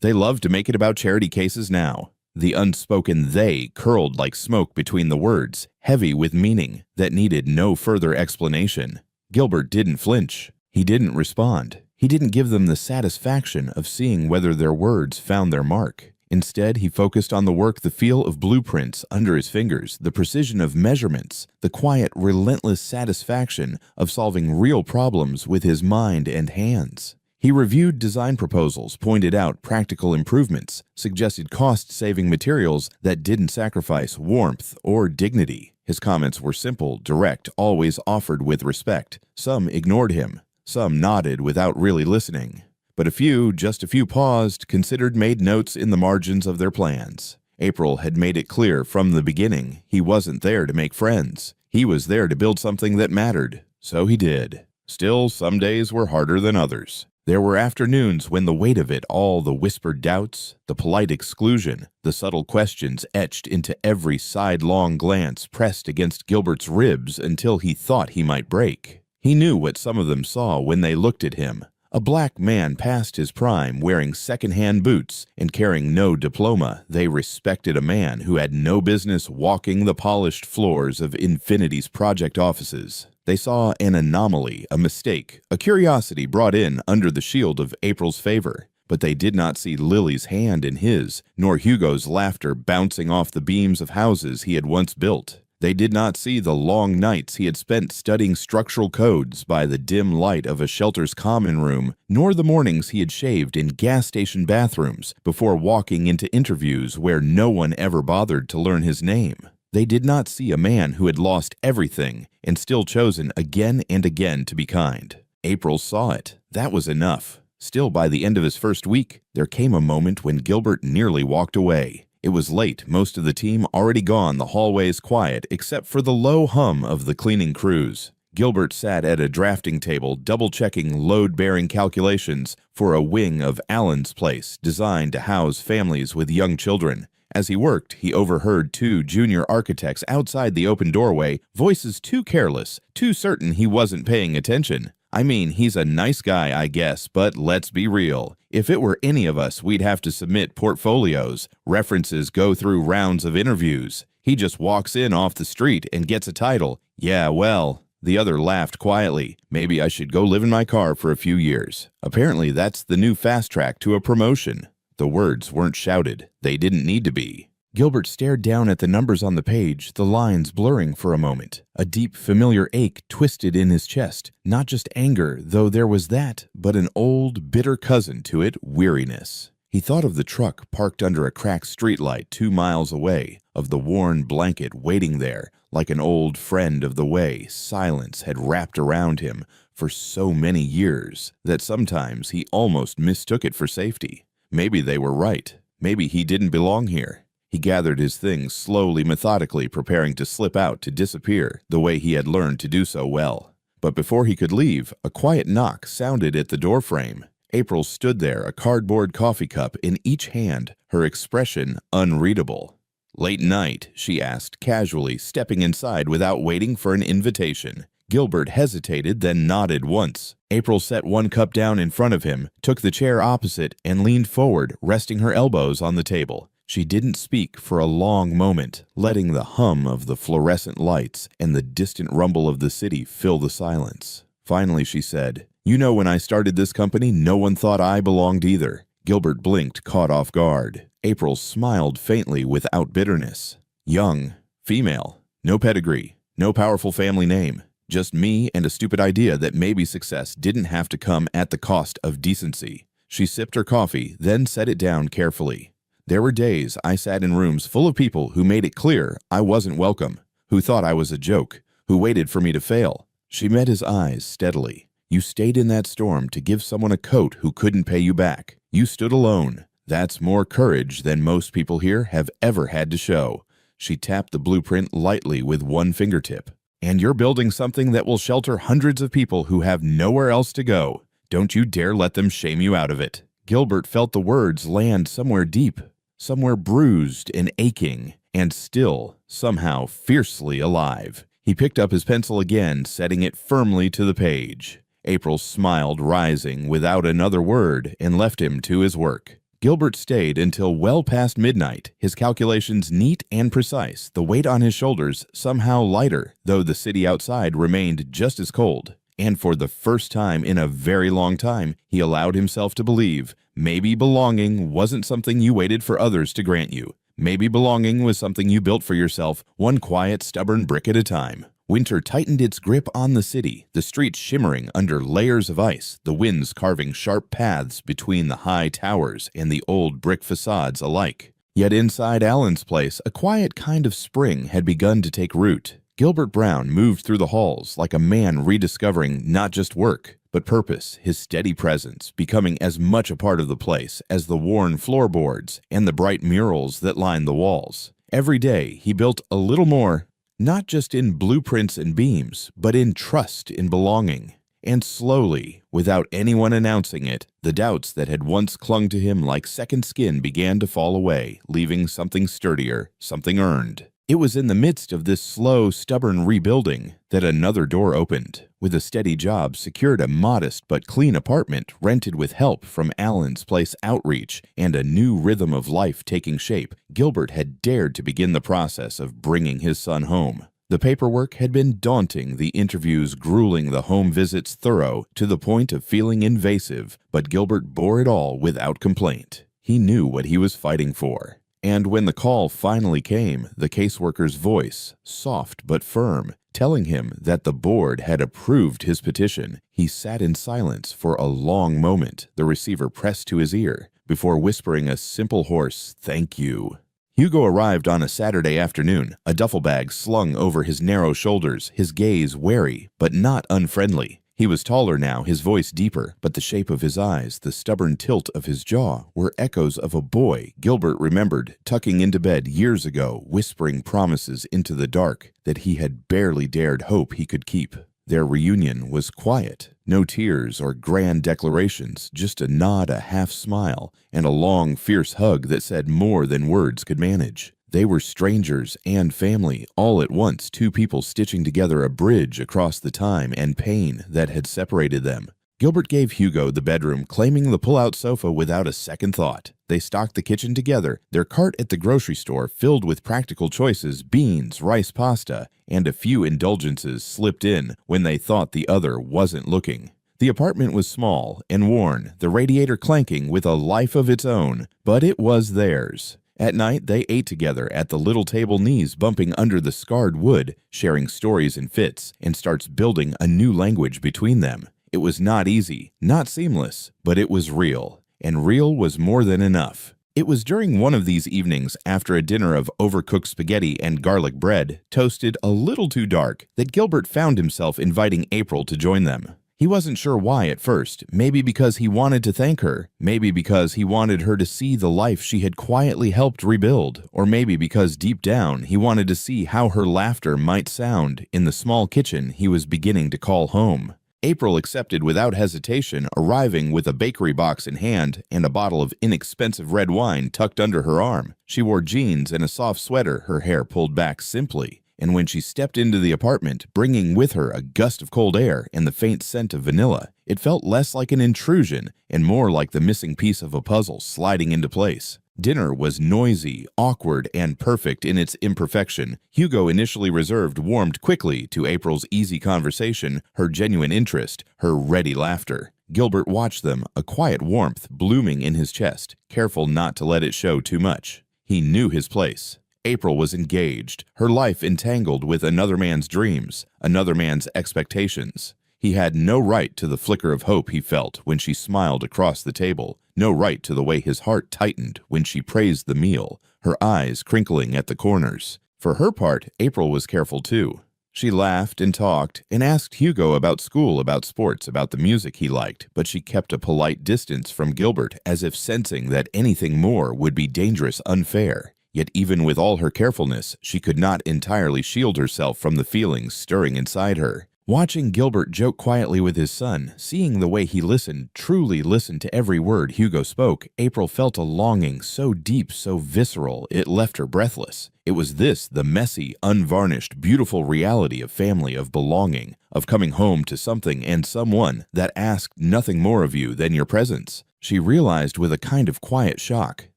they love to make it about charity cases now. The unspoken "they" curled like smoke between the words, heavy with meaning, that needed no further explanation. Gilbert didn't flinch. He didn't respond. He didn't give them the satisfaction of seeing whether their words found their mark. Instead, he focused on the work, the feel of blueprints under his fingers, the precision of measurements, the quiet, relentless satisfaction of solving real problems with his mind and hands. He reviewed design proposals, pointed out practical improvements, suggested cost-saving materials that didn't sacrifice warmth or dignity. His comments were simple, direct, always offered with respect. Some ignored him. Some nodded without really listening. But just a few paused, considered, made notes in the margins of their plans. April had made it clear from the beginning he wasn't there to make friends. He was there to build something that mattered. So he did. Still, some days were harder than others. There were afternoons when the weight of it all, the whispered doubts, the polite exclusion, the subtle questions etched into every sidelong glance pressed against Gilbert's ribs until he thought he might break. He knew what some of them saw when they looked at him, A black man past his prime, wearing second-hand boots and carrying no diploma. They respected a man who had no business walking the polished floors of Infinity's project offices. They saw an anomaly, a mistake, a curiosity brought in under the shield of April's favor. But they did not see Lily's hand in his, nor Hugo's laughter bouncing off the beams of houses he had once built. They did not see the long nights he had spent studying structural codes by the dim light of a shelter's common room, nor the mornings he had shaved in gas station bathrooms before walking into interviews where no one ever bothered to learn his name. They did not see a man who had lost everything and still chosen again and again to be kind. April saw it. That was enough. Still, by the end of his first week, there came a moment when Gilbert nearly walked away. It was late, most of the team already gone, the hallways quiet, except for the low hum of the cleaning crews. Gilbert sat at a drafting table, double-checking load-bearing calculations for a wing of Allen's place designed to house families with young children. As he worked, he overheard two junior architects outside the open doorway, voices too careless, too certain he wasn't paying attention. I mean, he's a nice guy, I guess, but let's be real. If it were any of us, we'd have to submit portfolios, references, go through rounds of interviews. He just walks in off the street and gets a title. Yeah, well. The other laughed quietly. Maybe I should go live in my car for a few years. Apparently, that's the new fast track to a promotion. The words weren't shouted. They didn't need to be. Gilbert stared down at the numbers on the page, the lines blurring for a moment. A deep, familiar ache twisted in his chest. Not just anger, though there was that, but an old, bitter cousin to it, weariness. He thought of the truck parked under a cracked streetlight 2 miles away, of the worn blanket waiting there, like an old friend of the way silence had wrapped around him for so many years that sometimes he almost mistook it for safety. Maybe they were right. Maybe he didn't belong here. He gathered his things slowly, methodically, preparing to slip out, to disappear, the way he had learned to do so well. But before he could leave, a quiet knock sounded at the doorframe. April stood there, a cardboard coffee cup in each hand, her expression unreadable. "Late night?" she asked, casually, stepping inside without waiting for an invitation. Gilbert hesitated, then nodded once. April set one cup down in front of him, took the chair opposite, and leaned forward, resting her elbows on the table. She didn't speak for a long moment, letting the hum of the fluorescent lights and the distant rumble of the city fill the silence. Finally, she said, "You know, when I started this company, no one thought I belonged either." Gilbert blinked, caught off guard. April smiled faintly without bitterness. "Young, female, no pedigree, no powerful family name. Just me and a stupid idea that maybe success didn't have to come at the cost of decency." She sipped her coffee, then set it down carefully. "There were days I sat in rooms full of people who made it clear I wasn't welcome, who thought I was a joke, who waited for me to fail." She met his eyes steadily. "You stayed in that storm to give someone a coat who couldn't pay you back. You stood alone. That's more courage than most people here have ever had to show." She tapped the blueprint lightly with one fingertip. "And you're building something that will shelter hundreds of people who have nowhere else to go. Don't you dare let them shame you out of it." Gilbert felt the words land somewhere deep, somewhere bruised and aching, and still, somehow, fiercely alive. He picked up his pencil again, setting it firmly to the page. April smiled, rising without another word, and left him to his work. Gilbert stayed until well past midnight, his calculations neat and precise, the weight on his shoulders somehow lighter, though the city outside remained just as cold. And for the first time in a very long time, he allowed himself to believe maybe belonging wasn't something you waited for others to grant you. Maybe belonging was something you built for yourself, one quiet, stubborn brick at a time. Winter tightened its grip on the city, the streets shimmering under layers of ice, the winds carving sharp paths between the high towers and the old brick facades alike. Yet inside Allen's place, a quiet kind of spring had begun to take root. Gilbert Brown moved through the halls like a man rediscovering not just work, but purpose, his steady presence becoming as much a part of the place as the worn floorboards and the bright murals that lined the walls. Every day he built a little more, not just in blueprints and beams, but in trust in belonging. And slowly, without anyone announcing it, the doubts that had once clung to him like second skin began to fall away, leaving something sturdier, something earned. It was in the midst of this slow, stubborn rebuilding that another door opened. with a steady job, secured a modest but clean apartment rented with help from Allen's Place outreach, and a new rhythm of life taking shape, Gilbert had dared to begin the process of bringing his son home. The paperwork had been daunting, the interviews grueling, the home visits thorough, to the point of feeling invasive, but Gilbert bore it all without complaint. He knew what he was fighting for. And when the call finally came, the caseworker's voice, soft but firm, telling him that the board had approved his petition, he sat in silence for a long moment, the receiver pressed to his ear, before whispering a simple hoarse, "Thank you." Hugo arrived on a Saturday afternoon, a duffel bag slung over his narrow shoulders, his gaze wary, but not unfriendly. He was taller now, his voice deeper, but the shape of his eyes, the stubborn tilt of his jaw, were echoes of a boy Gilbert remembered tucking into bed years ago, whispering promises into the dark that he had barely dared hope he could keep. Their reunion was quiet. No tears or grand declarations, just a nod, a half smile, and a long, fierce hug that said more than words could manage. They were strangers and family, all at once, two people stitching together a bridge across the time and pain that had separated them. Gilbert gave Hugo the bedroom, claiming the pull-out sofa without a second thought. They stocked the kitchen together, their cart at the grocery store filled with practical choices, beans, rice, pasta, and a few indulgences slipped in when they thought the other wasn't looking. The apartment was small and worn, the radiator clanking with a life of its own, but it was theirs. At night, they ate together at the little table, knees bumping under the scarred wood, sharing stories and fits, and starts building a new language between them. It was not easy, not seamless, but it was real, and real was more than enough. It was during one of these evenings, after a dinner of overcooked spaghetti and garlic bread, toasted a little too dark, that Gilbert found himself inviting April to join them. He wasn't sure why at first, maybe because he wanted to thank her, maybe because he wanted her to see the life she had quietly helped rebuild, or maybe because deep down he wanted to see how her laughter might sound in the small kitchen he was beginning to call home. April accepted without hesitation, arriving with a bakery box in hand and a bottle of inexpensive red wine tucked under her arm. She wore jeans and a soft sweater, her hair pulled back simply. And when she stepped into the apartment, bringing with her a gust of cold air and the faint scent of vanilla, it felt less like an intrusion and more like the missing piece of a puzzle sliding into place. Dinner was noisy, awkward, and perfect in its imperfection. Hugo, initially reserved, warmed quickly to April's easy conversation, her genuine interest, her ready laughter. Gilbert watched them, a quiet warmth blooming in his chest, careful not to let it show too much. He knew his place. April was engaged, her life entangled with another man's dreams, another man's expectations. He had no right to the flicker of hope he felt when she smiled across the table, no right to the way his heart tightened when she praised the meal, her eyes crinkling at the corners. For her part, April was careful too. She laughed and talked and asked Hugo about school, about sports, about the music he liked, but she kept a polite distance from Gilbert, as if sensing that anything more would be dangerous, unfair. Yet even with all her carefulness, she could not entirely shield herself from the feelings stirring inside her. Watching Gilbert joke quietly with his son, seeing the way he listened, truly listened to every word Hugo spoke, April felt a longing so deep, so visceral, it left her breathless. It was this, the messy, unvarnished, beautiful reality of family, of belonging, of coming home to something and someone that asked nothing more of you than your presence. She realized with a kind of quiet shock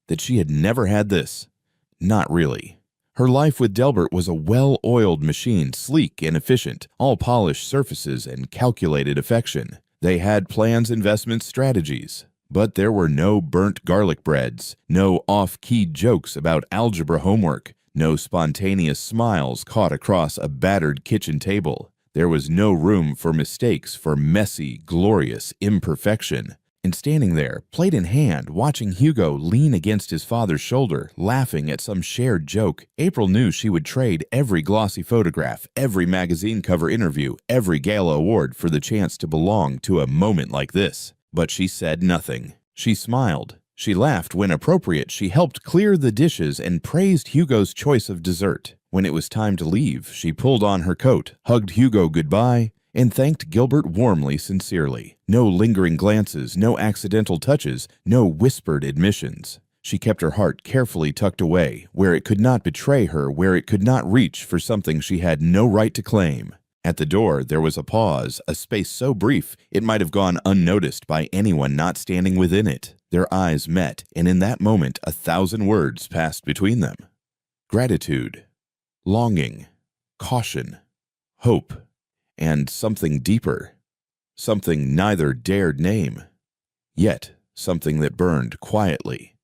that she had never had this. Not really. Her life with Delbert was a well-oiled machine, sleek and efficient, all polished surfaces and calculated affection. They had plans, investments, strategies. But there were no burnt garlic breads, no off-keyed jokes about algebra homework, no spontaneous smiles caught across a battered kitchen table. There was no room for mistakes, for messy, glorious imperfection. And standing there, plate in hand, watching Hugo lean against his father's shoulder, laughing at some shared joke, April knew she would trade every glossy photograph, every magazine cover interview, every gala award for the chance to belong to a moment like this. But she said nothing. She smiled. She laughed when appropriate. She helped clear the dishes and praised Hugo's choice of dessert. When it was time to leave, she pulled on her coat, hugged Hugo goodbye, and thanked Gilbert warmly, sincerely. No lingering glances, no accidental touches, no whispered admissions. She kept her heart carefully tucked away, where it could not betray her, where it could not reach for something she had no right to claim. At the door, there was a pause, a space so brief it might have gone unnoticed by anyone not standing within it. Their eyes met, and in that moment 1,000 words passed between them. Gratitude, longing, caution, hope, and something deeper. Something neither dared name, yet something that burned quietly,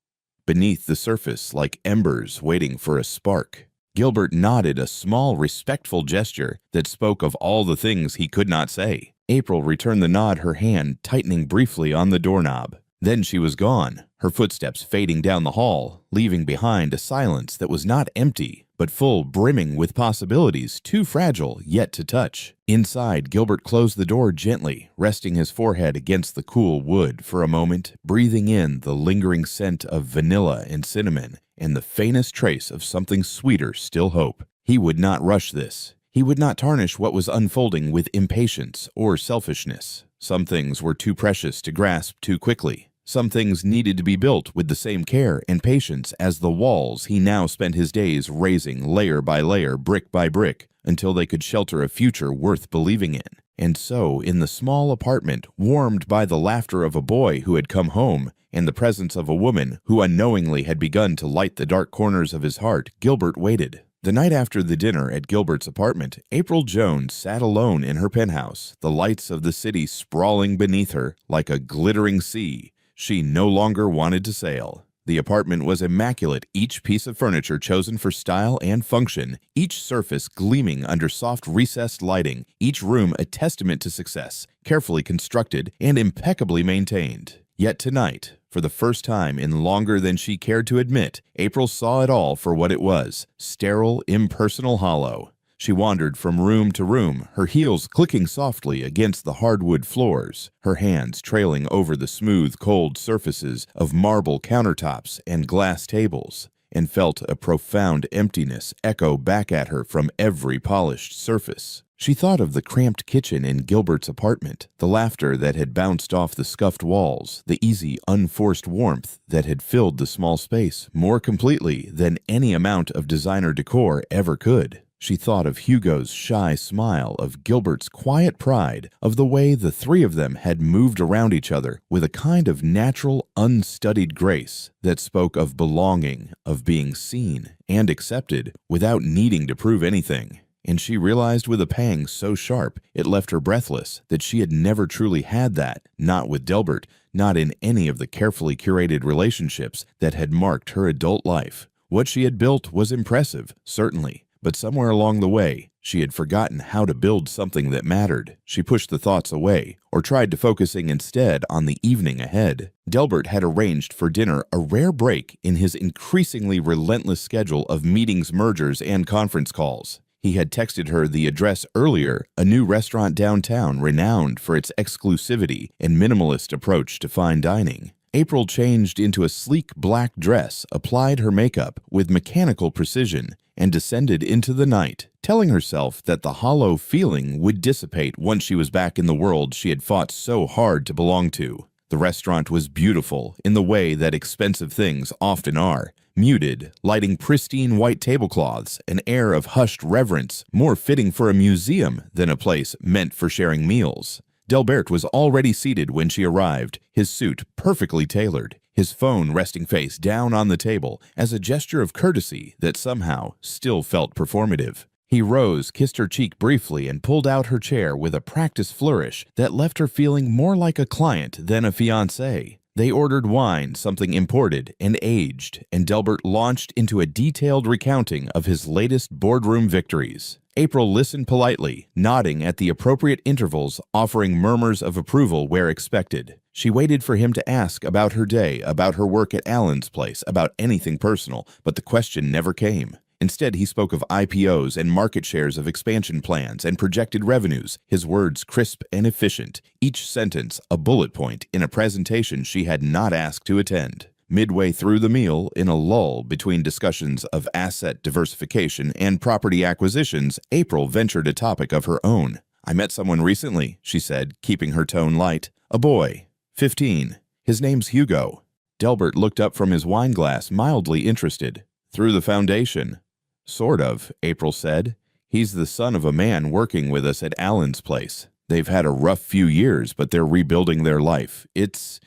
beneath the surface like embers waiting for a spark. Gilbert nodded a small, respectful gesture that spoke of all the things he could not say. April returned the nod, her hand tightening briefly on the doorknob. Then she was gone, her footsteps fading down the hall, leaving behind a silence that was not empty, but full, brimming with possibilities too fragile yet to touch. Inside, Gilbert closed the door gently, resting his forehead against the cool wood for a moment, breathing in the lingering scent of vanilla and cinnamon, and the faintest trace of something sweeter still, hope. He would not rush this. He would not tarnish what was unfolding with impatience or selfishness. Some things were too precious to grasp too quickly. Some things needed to be built with the same care and patience as the walls he now spent his days raising layer by layer, brick by brick, until they could shelter a future worth believing in. And so, in the small apartment, warmed by the laughter of a boy who had come home and the presence of a woman who unknowingly had begun to light the dark corners of his heart, Gilbert waited. The night after the dinner at Gilbert's apartment, April Jones sat alone in her penthouse, the lights of the city sprawling beneath her like a glittering sea. She no longer wanted to sail. The apartment was immaculate, each piece of furniture chosen for style and function, each surface gleaming under soft recessed lighting, each room a testament to success, carefully constructed and impeccably maintained. Yet tonight, for the first time in longer than she cared to admit, April saw it all for what it was: sterile, impersonal, hollow. She wandered from room to room, her heels clicking softly against the hardwood floors, her hands trailing over the smooth, cold surfaces of marble countertops and glass tables, and felt a profound emptiness echo back at her from every polished surface. She thought of the cramped kitchen in Gilbert's apartment, the laughter that had bounced off the scuffed walls, the easy, unforced warmth that had filled the small space more completely than any amount of designer decor ever could. She thought of Hugo's shy smile, of Gilbert's quiet pride, of the way the three of them had moved around each other with a kind of natural, unstudied grace that spoke of belonging, of being seen and accepted without needing to prove anything. And she realized with a pang so sharp it left her breathless that she had never truly had that, not with Delbert, not in any of the carefully curated relationships that had marked her adult life. What she had built was impressive, certainly. But somewhere along the way, she had forgotten how to build something that mattered. She pushed the thoughts away, or tried to focusing instead on the evening ahead. Delbert had arranged for dinner, a rare break in his increasingly relentless schedule of meetings, mergers, and conference calls. He had texted her the address earlier, a new restaurant downtown renowned for its exclusivity and minimalist approach to fine dining. April changed into a sleek black dress, applied her makeup with mechanical precision, and descended into the night, telling herself that the hollow feeling would dissipate once she was back in the world she had fought so hard to belong to. The restaurant was beautiful in the way that expensive things often are, muted, lighting pristine white tablecloths, an air of hushed reverence more fitting for a museum than a place meant for sharing meals. Delbert was already seated when she arrived, his suit perfectly tailored, his phone resting face down on the table as a gesture of courtesy that somehow still felt performative. He rose, kissed her cheek briefly, and pulled out her chair with a practiced flourish that left her feeling more like a client than a fiancé. They ordered wine, something imported and aged, and Delbert launched into a detailed recounting of his latest boardroom victories. April listened politely, nodding at the appropriate intervals, offering murmurs of approval where expected. She waited for him to ask about her day, about her work at Allen's place, about anything personal, but the question never came. Instead, he spoke of IPOs and market shares of expansion plans and projected revenues, his words crisp and efficient, each sentence a bullet point in a presentation she had not asked to attend. Midway through the meal, in a lull between discussions of asset diversification and property acquisitions, April ventured a topic of her own. "I met someone recently," she said, keeping her tone light. "A boy, 15. His name's Hugo." Delbert looked up from his wineglass, mildly interested. "Through the foundation." "Sort of," April said. He's the son of a man working with us at Alan's place. They've had a rough few years, but they're rebuilding their life. It's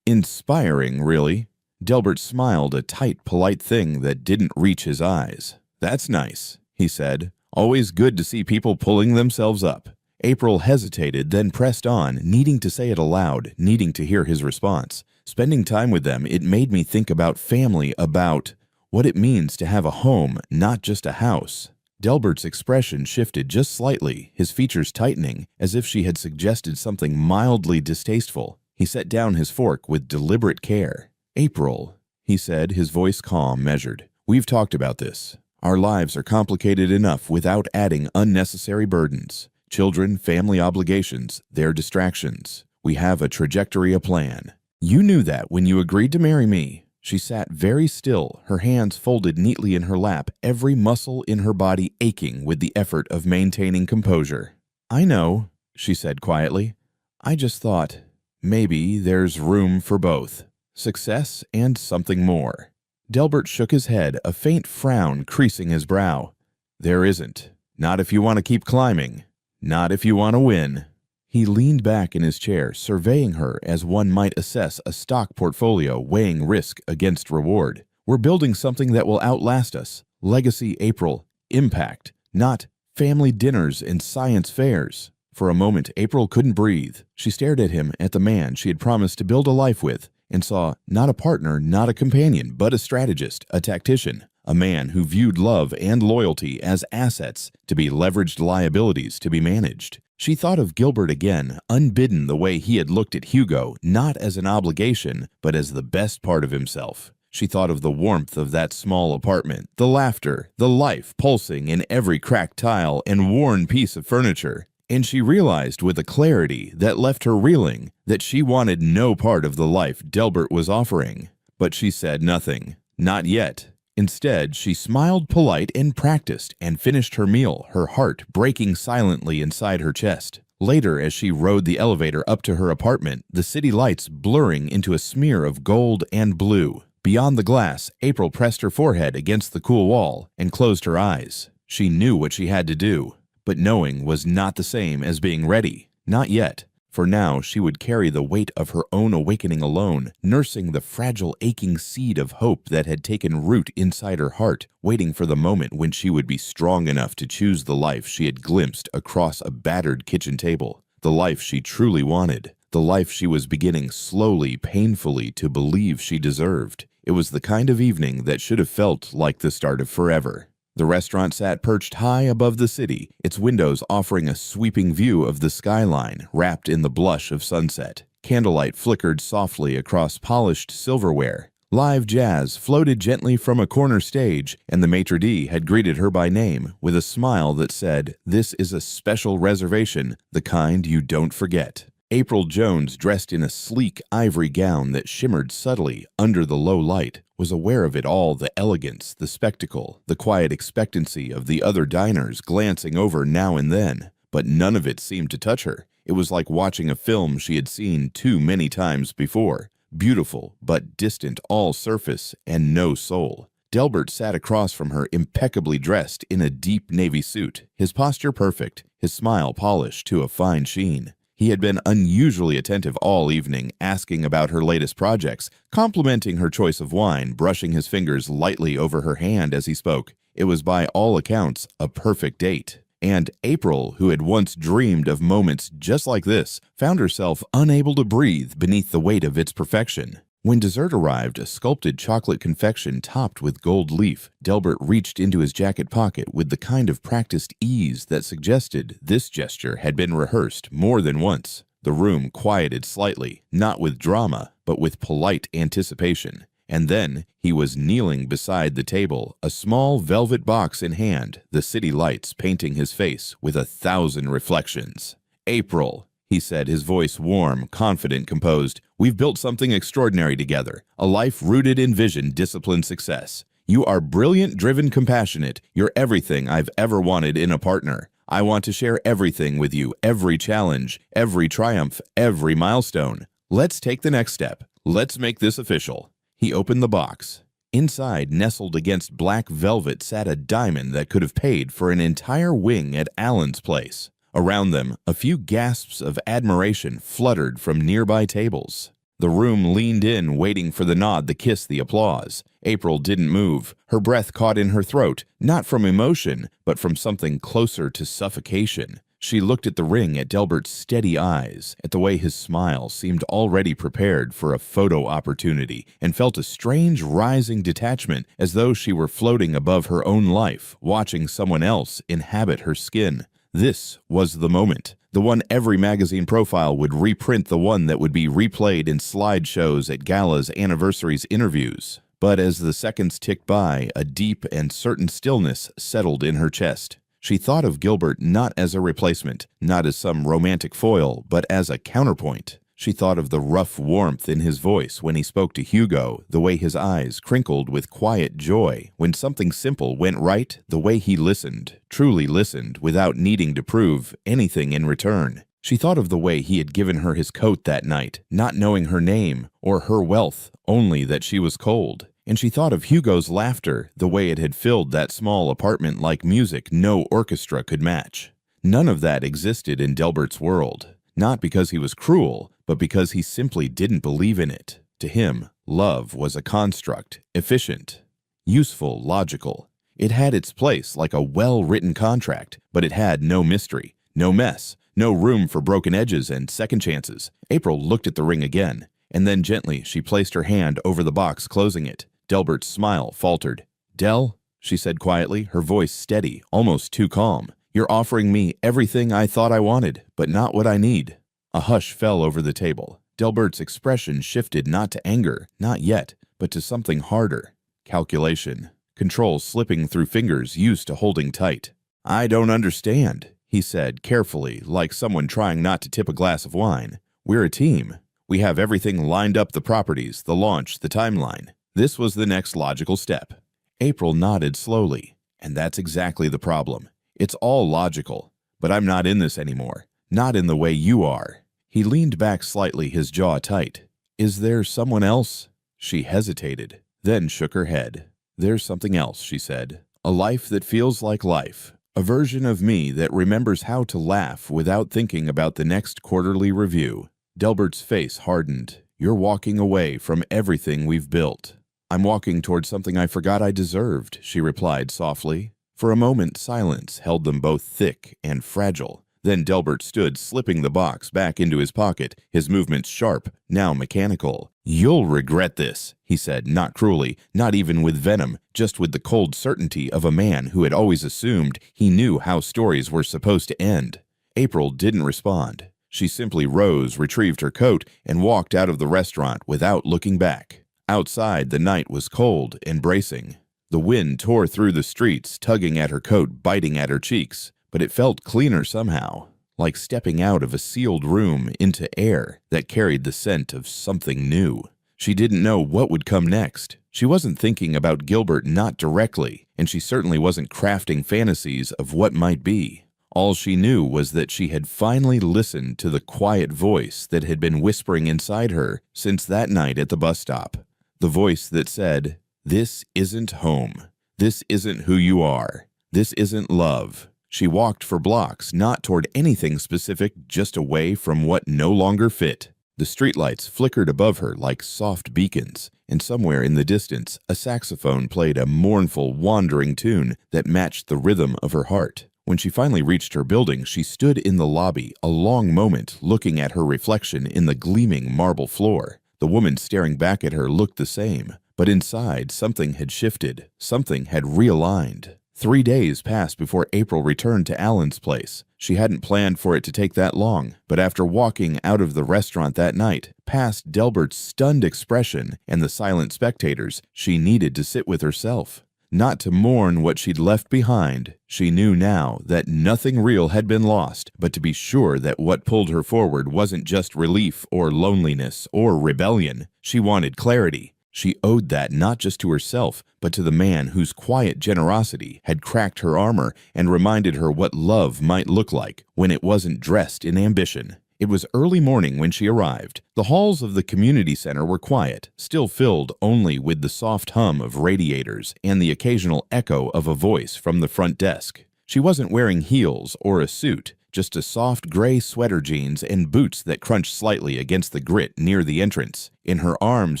inspiring, really." Delbert smiled, a tight, polite thing that didn't reach his eyes. "That's nice," he said. "Always good to see people pulling themselves up." April hesitated, then pressed on, needing to say it aloud, needing to hear his response. Spending time with them, it made me think about family, about what it means to have a home, not just a house. Delbert's expression shifted just slightly, his features tightening, as if she had suggested something mildly distasteful. He set down his fork with deliberate care. "April," he said, his voice calm, measured. "We've talked about this. Our lives are complicated enough without adding unnecessary burdens. Children, family obligations, they're distractions. We have a trajectory, a plan. You knew that when you agreed to marry me." She sat very still, her hands folded neatly in her lap, every muscle in her body aching with the effort of maintaining composure. "I know," she said quietly. "I just thought, maybe there's room for both. Success and something more." Delbert shook his head, a faint frown creasing his brow. "There isn't. Not if you want to keep climbing. Not if you want to win." He leaned back in his chair, surveying her as one might assess a stock portfolio, weighing risk against reward. "We're building something that will outlast us. Legacy, April. Impact. Not family dinners and science fairs." For a moment, April couldn't breathe. She stared at him, at the man she had promised to build a life with, and saw not a partner, not a companion, but a strategist, a tactician. A man who viewed love and loyalty as assets, to be leveraged liabilities to be managed. She thought of Gilbert again, unbidden the way he had looked at Hugo, not as an obligation, but as the best part of himself. She thought of the warmth of that small apartment, the laughter, the life pulsing in every cracked tile and worn piece of furniture. And she realized with a clarity that left her reeling that she wanted no part of the life Delbert was offering. But she said nothing. Not yet. Instead, she smiled polite and practiced and finished her meal, her heart breaking silently inside her chest. Later, as she rode the elevator up to her apartment, the city lights blurring into a smear of gold and blue. Beyond the glass, April pressed her forehead against the cool wall and closed her eyes. She knew what she had to do, but knowing was not the same as being ready. Not yet. For now, she would carry the weight of her own awakening alone, nursing the fragile, aching seed of hope that had taken root inside her heart, waiting for the moment when she would be strong enough to choose the life she had glimpsed across a battered kitchen table, the life she truly wanted, the life she was beginning slowly, painfully to believe she deserved. It was the kind of evening that should have felt like the start of forever. The restaurant sat perched high above the city, its windows offering a sweeping view of the skyline wrapped in the blush of sunset. Candlelight flickered softly across polished silverware. Live jazz floated gently from a corner stage, and the maitre d' had greeted her by name with a smile that said, "This is a special reservation, the kind you don't forget." April Jones, dressed in a sleek ivory gown that shimmered subtly under the low light, was aware of it all, the elegance, the spectacle, the quiet expectancy of the other diners glancing over now and then. But none of it seemed to touch her. It was like watching a film she had seen too many times before. Beautiful, but distant, all surface and no soul. Delbert sat across from her, impeccably dressed in a deep navy suit, his posture perfect, his smile polished to a fine sheen. He had been unusually attentive all evening, asking about her latest projects, complimenting her choice of wine, brushing his fingers lightly over her hand as he spoke. It was by all accounts a perfect date. And April, who had once dreamed of moments just like this, found herself unable to breathe beneath the weight of its perfection. When dessert arrived, a sculpted chocolate confection topped with gold leaf, Delbert reached into his jacket pocket with the kind of practiced ease that suggested this gesture had been rehearsed more than once. The room quieted slightly, not with drama, but with polite anticipation. And then he was kneeling beside the table, a small velvet box in hand, the city lights painting his face with 1,000 reflections. "April," he said, his voice warm, confident, composed. "We've built something extraordinary together, a life rooted in vision, discipline, success. You are brilliant, driven, compassionate. You're everything I've ever wanted in a partner. I want to share everything with you, every challenge, every triumph, every milestone. Let's take the next step. Let's make this official." He opened the box. Inside, nestled against black velvet, sat a diamond that could have paid for an entire wing at Allen's place. Around them, a few gasps of admiration fluttered from nearby tables. The room leaned in, waiting for the nod, the kiss, the applause. April didn't move. Her breath caught in her throat, not from emotion, but from something closer to suffocation. She looked at the ring, at Delbert's steady eyes, at the way his smile seemed already prepared for a photo opportunity, and felt a strange rising detachment, as though she were floating above her own life, watching someone else inhabit her skin. This was the moment. The one every magazine profile would reprint, the one that would be replayed in slideshows at galas, anniversaries, interviews. But as the seconds ticked by, a deep and certain stillness settled in her chest. She thought of Gilbert not as a replacement, not as some romantic foil, but as a counterpoint. She thought of the rough warmth in his voice when he spoke to Hugo, the way his eyes crinkled with quiet joy when something simple went right, the way he listened, truly listened, without needing to prove anything in return. She thought of the way he had given her his coat that night, not knowing her name or her wealth, only that she was cold. And she thought of Hugo's laughter, the way it had filled that small apartment like music no orchestra could match. None of that existed in Delbert's world, not because he was cruel, but because he simply didn't believe in it. To him, love was a construct, efficient, useful, logical. It had its place like a well-written contract, but it had no mystery, no mess, no room for broken edges and second chances. April looked at the ring again, and then gently she placed her hand over the box, closing it. Delbert's smile faltered. "Del," she said quietly, her voice steady, almost too calm, "you're offering me everything I thought I wanted, but not what I need." A hush fell over the table. Delbert's expression shifted not to anger, not yet, but to something harder. Calculation. Control slipping through fingers used to holding tight. "I don't understand," he said carefully, like someone trying not to tip a glass of wine. "We're a team. We have everything lined up, the properties, the launch, the timeline." This was the next logical step. April nodded slowly. "And that's exactly the problem. It's all logical, but I'm not in this anymore. Not in the way you are." He leaned back slightly, his jaw tight. "Is there someone else?" She hesitated, then shook her head. "There's something else," she said. "A life that feels like life. A version of me that remembers how to laugh without thinking about the next quarterly review." Delbert's face hardened. "You're walking away from everything we've built." "I'm walking toward something I forgot I deserved," she replied softly. For a moment, silence held them both thick and fragile. Then Delbert stood, slipping the box back into his pocket, his movements sharp, now mechanical. "You'll regret this," he said, not cruelly, not even with venom, just with the cold certainty of a man who had always assumed he knew how stories were supposed to end. April didn't respond. She simply rose, retrieved her coat, and walked out of the restaurant without looking back. Outside, the night was cold and bracing. The wind tore through the streets, tugging at her coat, biting at her cheeks. But it felt cleaner somehow, like stepping out of a sealed room into air that carried the scent of something new. She didn't know what would come next. She wasn't thinking about Gilbert, not directly, and she certainly wasn't crafting fantasies of what might be. All she knew was that she had finally listened to the quiet voice that had been whispering inside her since that night at the bus stop. The voice that said, "This isn't home. This isn't who you are. This isn't love." She walked for blocks, not toward anything specific, just away from what no longer fit. The streetlights flickered above her like soft beacons, and somewhere in the distance, a saxophone played a mournful, wandering tune that matched the rhythm of her heart. When she finally reached her building, she stood in the lobby, a long moment, looking at her reflection in the gleaming marble floor. The woman staring back at her looked the same, but inside, something had shifted, something had realigned. 3 days passed before April returned to Allen's place. She hadn't planned for it to take that long, but after walking out of the restaurant that night, past Delbert's stunned expression and the silent spectators, she needed to sit with herself. Not to mourn what she'd left behind. She knew now that nothing real had been lost, but to be sure that what pulled her forward wasn't just relief or loneliness or rebellion. She wanted clarity. She owed that not just to herself, but to the man whose quiet generosity had cracked her armor and reminded her what love might look like when it wasn't dressed in ambition. It was early morning when she arrived. The halls of the community center were quiet, still filled only with the soft hum of radiators and the occasional echo of a voice from the front desk. She wasn't wearing heels or a suit, just a soft gray sweater jeans and boots that crunched slightly against the grit near the entrance. In her arms,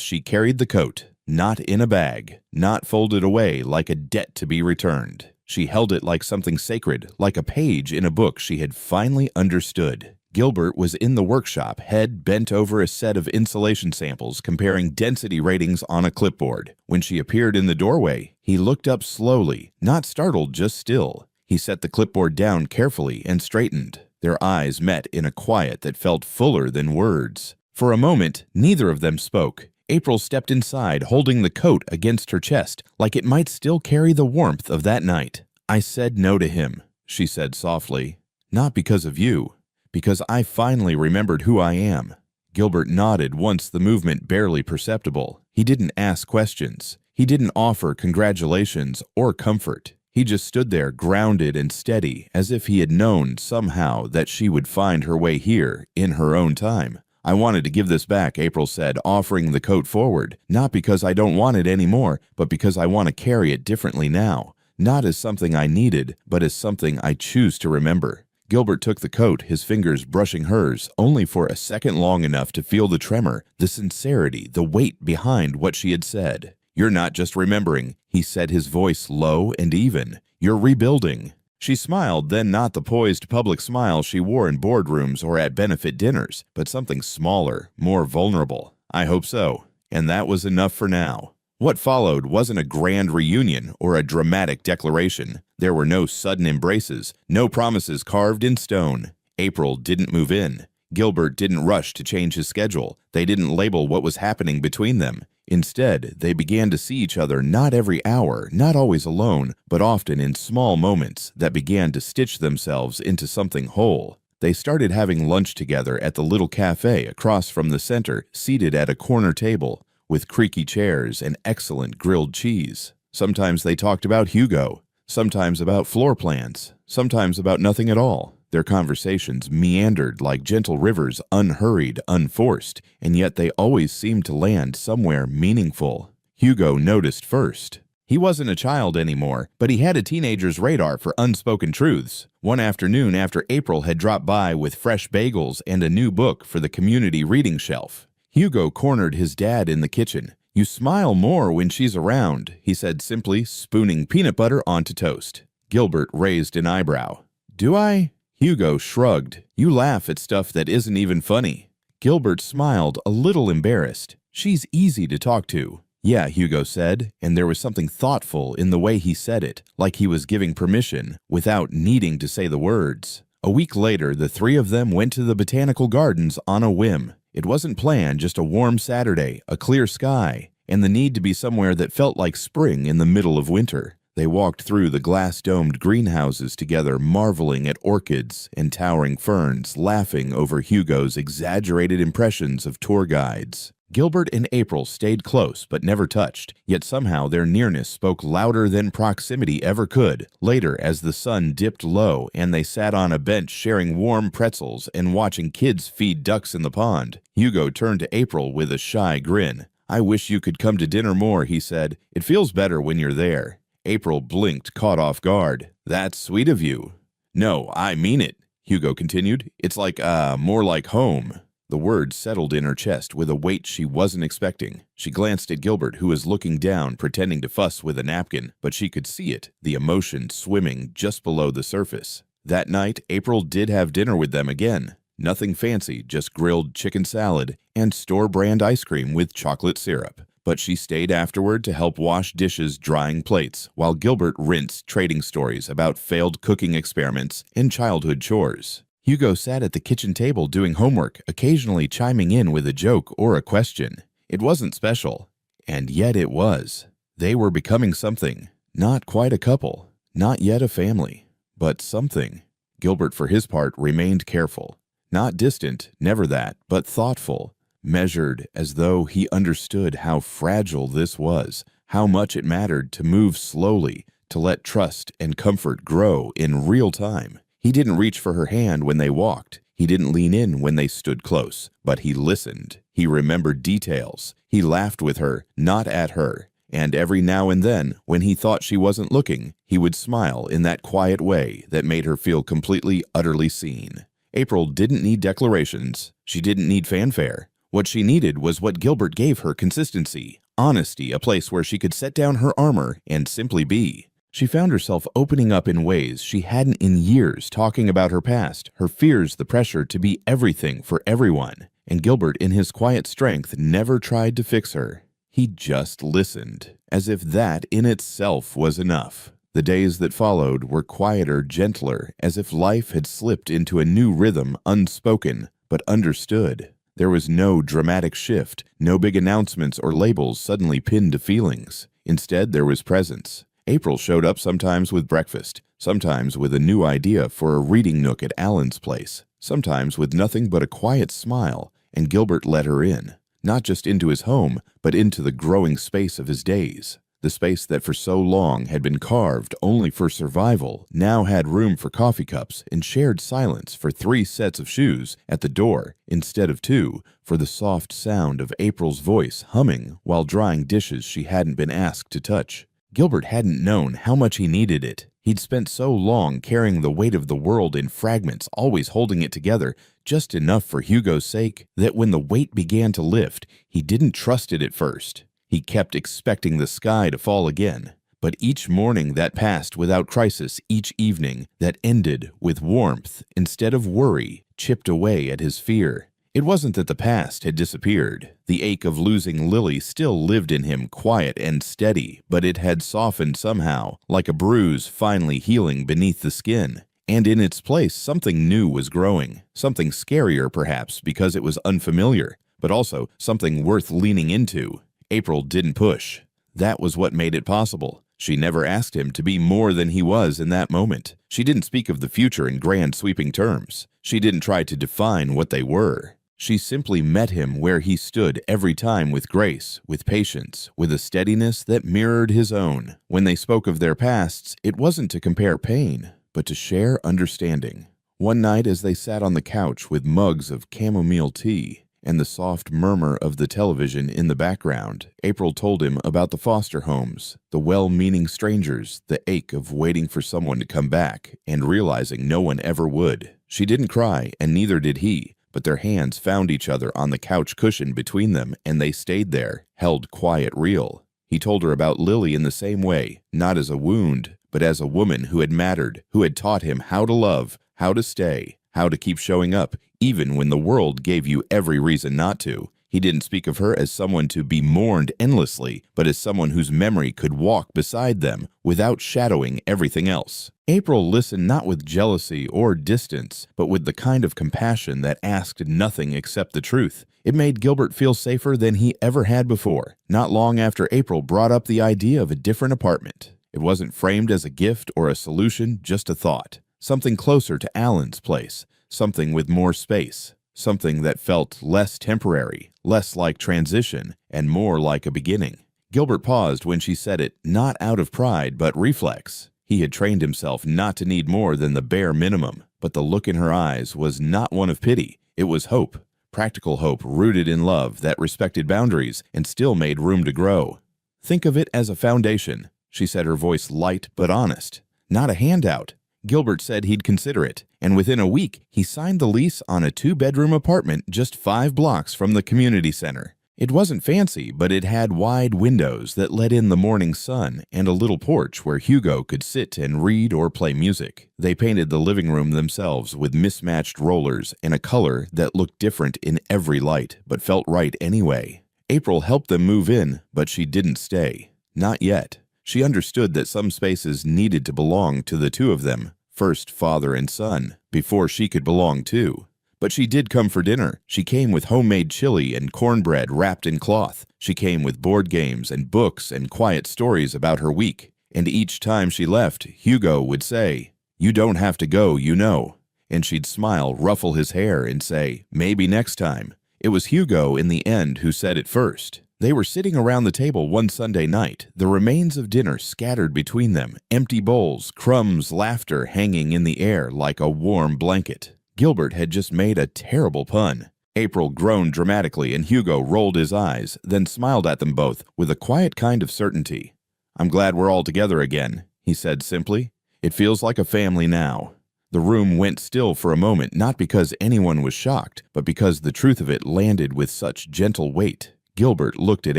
she carried the coat, not in a bag, not folded away like a debt to be returned. She held it like something sacred, like a page in a book she had finally understood. Gilbert was in the workshop, head bent over a set of insulation samples, comparing density ratings on a clipboard. When she appeared in the doorway, he looked up slowly, not startled, just still. He set the clipboard down carefully and straightened. Their eyes met in a quiet that felt fuller than words. For a moment, neither of them spoke. April stepped inside, holding the coat against her chest, like it might still carry the warmth of that night. "I said no to him," she said softly. "Not because of you. Because I finally remembered who I am." Gilbert nodded once the movement barely perceptible. He didn't ask questions. He didn't offer congratulations or comfort. He just stood there, grounded and steady, as if he had known somehow that she would find her way here in her own time. "I wanted to give this back," April said, offering the coat forward. "Not because I don't want it anymore, but because I want to carry it differently now. Not as something I needed, but as something I choose to remember." Gilbert took the coat, his fingers brushing hers, only for a second long enough to feel the tremor, the sincerity, the weight behind what she had said. "You're not just remembering," he said, his voice low and even. "You're rebuilding." She smiled, then not the poised public smile she wore in boardrooms or at benefit dinners, but something smaller, more vulnerable. "I hope so." And that was enough for now. What followed wasn't a grand reunion or a dramatic declaration. There were no sudden embraces, no promises carved in stone. April didn't move in. Gilbert didn't rush to change his schedule. They didn't label what was happening between them. Instead, they began to see each other not every hour, not always alone, but often in small moments that began to stitch themselves into something whole. They started having lunch together at the little cafe across from the center, seated at a corner table, with creaky chairs and excellent grilled cheese. Sometimes they talked about Hugo, sometimes about floor plans, sometimes about nothing at all. Their conversations meandered like gentle rivers, unhurried, unforced, and yet they always seemed to land somewhere meaningful. Hugo noticed first. He wasn't a child anymore, but he had a teenager's radar for unspoken truths. One afternoon after April had dropped by with fresh bagels and a new book for the community reading shelf, Hugo cornered his dad in the kitchen. "You smile more when she's around," he said simply, spooning peanut butter onto toast. Gilbert raised an eyebrow. "Do I?" Hugo shrugged. "You laugh at stuff that isn't even funny." Gilbert smiled, a little embarrassed. "She's easy to talk to." "Yeah," Hugo said, and there was something thoughtful in the way he said it, like he was giving permission, without needing to say the words. A week later, the three of them went to the botanical gardens on a whim. It wasn't planned, just a warm Saturday, a clear sky, and the need to be somewhere that felt like spring in the middle of winter. They walked through the glass-domed greenhouses together, marveling at orchids and towering ferns, laughing over Hugo's exaggerated impressions of tour guides. Gilbert and April stayed close but never touched, yet somehow their nearness spoke louder than proximity ever could. Later, as the sun dipped low and they sat on a bench sharing warm pretzels and watching kids feed ducks in the pond, Hugo turned to April with a shy grin. "I wish you could come to dinner more," he said. "It feels better when you're there." April blinked, caught off guard. "That's sweet of you." "No, I mean it," Hugo continued. "It's like, more like home." The words settled in her chest with a weight she wasn't expecting. She glanced at Gilbert, who was looking down, pretending to fuss with a napkin, but she could see it, the emotion swimming just below the surface. That night, April did have dinner with them again. Nothing fancy, just grilled chicken salad and store-brand ice cream with chocolate syrup. But she stayed afterward to help wash dishes, drying plates, while Gilbert rinsed trading stories about failed cooking experiments and childhood chores. Hugo sat at the kitchen table doing homework, occasionally chiming in with a joke or a question. It wasn't special, and yet it was. They were becoming something. Not quite a couple, not yet a family, but something. Gilbert, for his part, remained careful. Not distant, never that, but thoughtful, measured, as though he understood how fragile this was, how much it mattered to move slowly, to let trust and comfort grow in real time. He didn't reach for her hand when they walked. He didn't lean in when they stood close, but he listened. He remembered details. He laughed with her, not at her. And every now and then, when he thought she wasn't looking, he would smile in that quiet way that made her feel completely, utterly seen. April didn't need declarations. She didn't need fanfare. What she needed was what Gilbert gave her: consistency, honesty, a place where she could set down her armor and simply be. She found herself opening up in ways she hadn't in years, talking about her past, her fears, the pressure to be everything for everyone. And Gilbert, in his quiet strength, never tried to fix her. He just listened, as if that in itself was enough. The days that followed were quieter, gentler, as if life had slipped into a new rhythm, unspoken, but understood. There was no dramatic shift, no big announcements or labels suddenly pinned to feelings. Instead, there was presence. April showed up sometimes with breakfast, sometimes with a new idea for a reading nook at Alan's place, sometimes with nothing but a quiet smile, and Gilbert let her in, not just into his home, but into the growing space of his days. The space that for so long had been carved only for survival now had room for coffee cups and shared silence, for 3 sets of shoes at the door instead of 2, for the soft sound of April's voice humming while drying dishes she hadn't been asked to touch. Gilbert hadn't known how much he needed it. He'd spent so long carrying the weight of the world in fragments, always holding it together, just enough for Hugo's sake, that when the weight began to lift, he didn't trust it at first. He kept expecting the sky to fall again. But each morning that passed without crisis, each evening that ended with warmth instead of worry, chipped away at his fear. It wasn't that the past had disappeared. The ache of losing Lily still lived in him, quiet and steady, but it had softened somehow, like a bruise finally healing beneath the skin. And in its place, something new was growing. Something scarier, perhaps, because it was unfamiliar, but also something worth leaning into. April didn't push. That was what made it possible. She never asked him to be more than he was in that moment. She didn't speak of the future in grand sweeping terms. She didn't try to define what they were. She simply met him where he stood every time, with grace, with patience, with a steadiness that mirrored his own. When they spoke of their pasts, it wasn't to compare pain, but to share understanding. One night, as they sat on the couch with mugs of chamomile tea and the soft murmur of the television in the background, April told him about the foster homes, the well-meaning strangers, the ache of waiting for someone to come back and realizing no one ever would. She didn't cry, and neither did he. But their hands found each other on the couch cushion between them, and they stayed there, held quiet, real. He told her about Lily in the same way, not as a wound, but as a woman who had mattered, who had taught him how to love, how to stay, how to keep showing up, even when the world gave you every reason not to. He didn't speak of her as someone to be mourned endlessly, but as someone whose memory could walk beside them without shadowing everything else. April listened not with jealousy or distance, but with the kind of compassion that asked nothing except the truth. It made Gilbert feel safer than he ever had before. Not long after April brought up the idea of a different apartment. It wasn't framed as a gift or a solution, just a thought. Something closer to Alan's place, something with more space. Something that felt less temporary, less like transition, and more like a beginning. Gilbert paused when she said it, not out of pride, but reflex. He had trained himself not to need more than the bare minimum, but the look in her eyes was not one of pity. It was hope, practical hope rooted in love that respected boundaries and still made room to grow. Think of it as a foundation, she said, her voice light but honest. Not a handout. Gilbert said he'd consider it, and within a week, he signed the lease on a 2-bedroom apartment just 5 blocks from the community center. It wasn't fancy, but it had wide windows that let in the morning sun and a little porch where Hugo could sit and read or play music. They painted the living room themselves with mismatched rollers and a color that looked different in every light, but felt right anyway. April helped them move in, but she didn't stay. Not yet. She understood that some spaces needed to belong to the two of them, first father and son, before she could belong too. But she did come for dinner. She came with homemade chili and cornbread wrapped in cloth. She came with board games and books and quiet stories about her week. And each time she left, Hugo would say, "You don't have to go, you know." And she'd smile, ruffle his hair, and say, "Maybe next time." It was Hugo in the end who said it first. They were sitting around the table one Sunday night, the remains of dinner scattered between them, empty bowls, crumbs, laughter hanging in the air like a warm blanket. Gilbert had just made a terrible pun. April groaned dramatically and Hugo rolled his eyes, then smiled at them both with a quiet kind of certainty. "I'm glad we're all together again," he said simply. "It feels like a family now." The room went still for a moment, not because anyone was shocked, but because the truth of it landed with such gentle weight. Gilbert looked at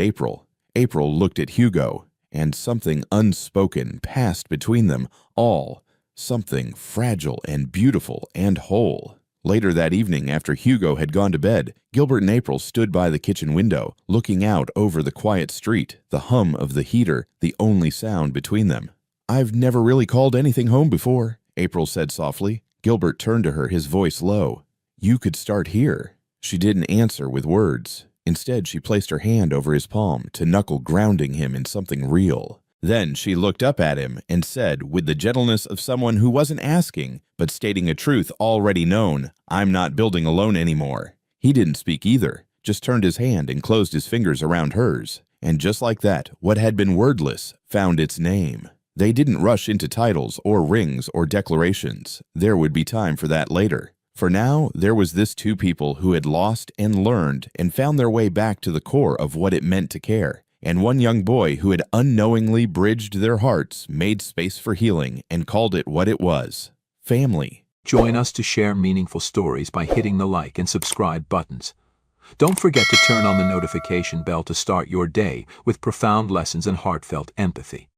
April. April looked at Hugo, and something unspoken passed between them all, something fragile and beautiful and whole. Later that evening, after Hugo had gone to bed, Gilbert and April stood by the kitchen window, looking out over the quiet street, the hum of the heater, the only sound between them. "I've never really called anything home before," April said softly. Gilbert turned to her, his voice low. "You could start here." She didn't answer with words. Instead, she placed her hand over his palm to knuckle grounding him in something real. Then she looked up at him and said, with the gentleness of someone who wasn't asking, but stating a truth already known, "I'm not building alone anymore." He didn't speak either, just turned his hand and closed his fingers around hers. And just like that, what had been wordless found its name. They didn't rush into titles or rings or declarations. There would be time for that later. For now, there was this two people who had lost and learned and found their way back to the core of what it meant to care. And one young boy who had unknowingly bridged their hearts, made space for healing, and called it what it was: family. Join us to share meaningful stories by hitting the like and subscribe buttons. Don't forget to turn on the notification bell to start your day with profound lessons and heartfelt empathy.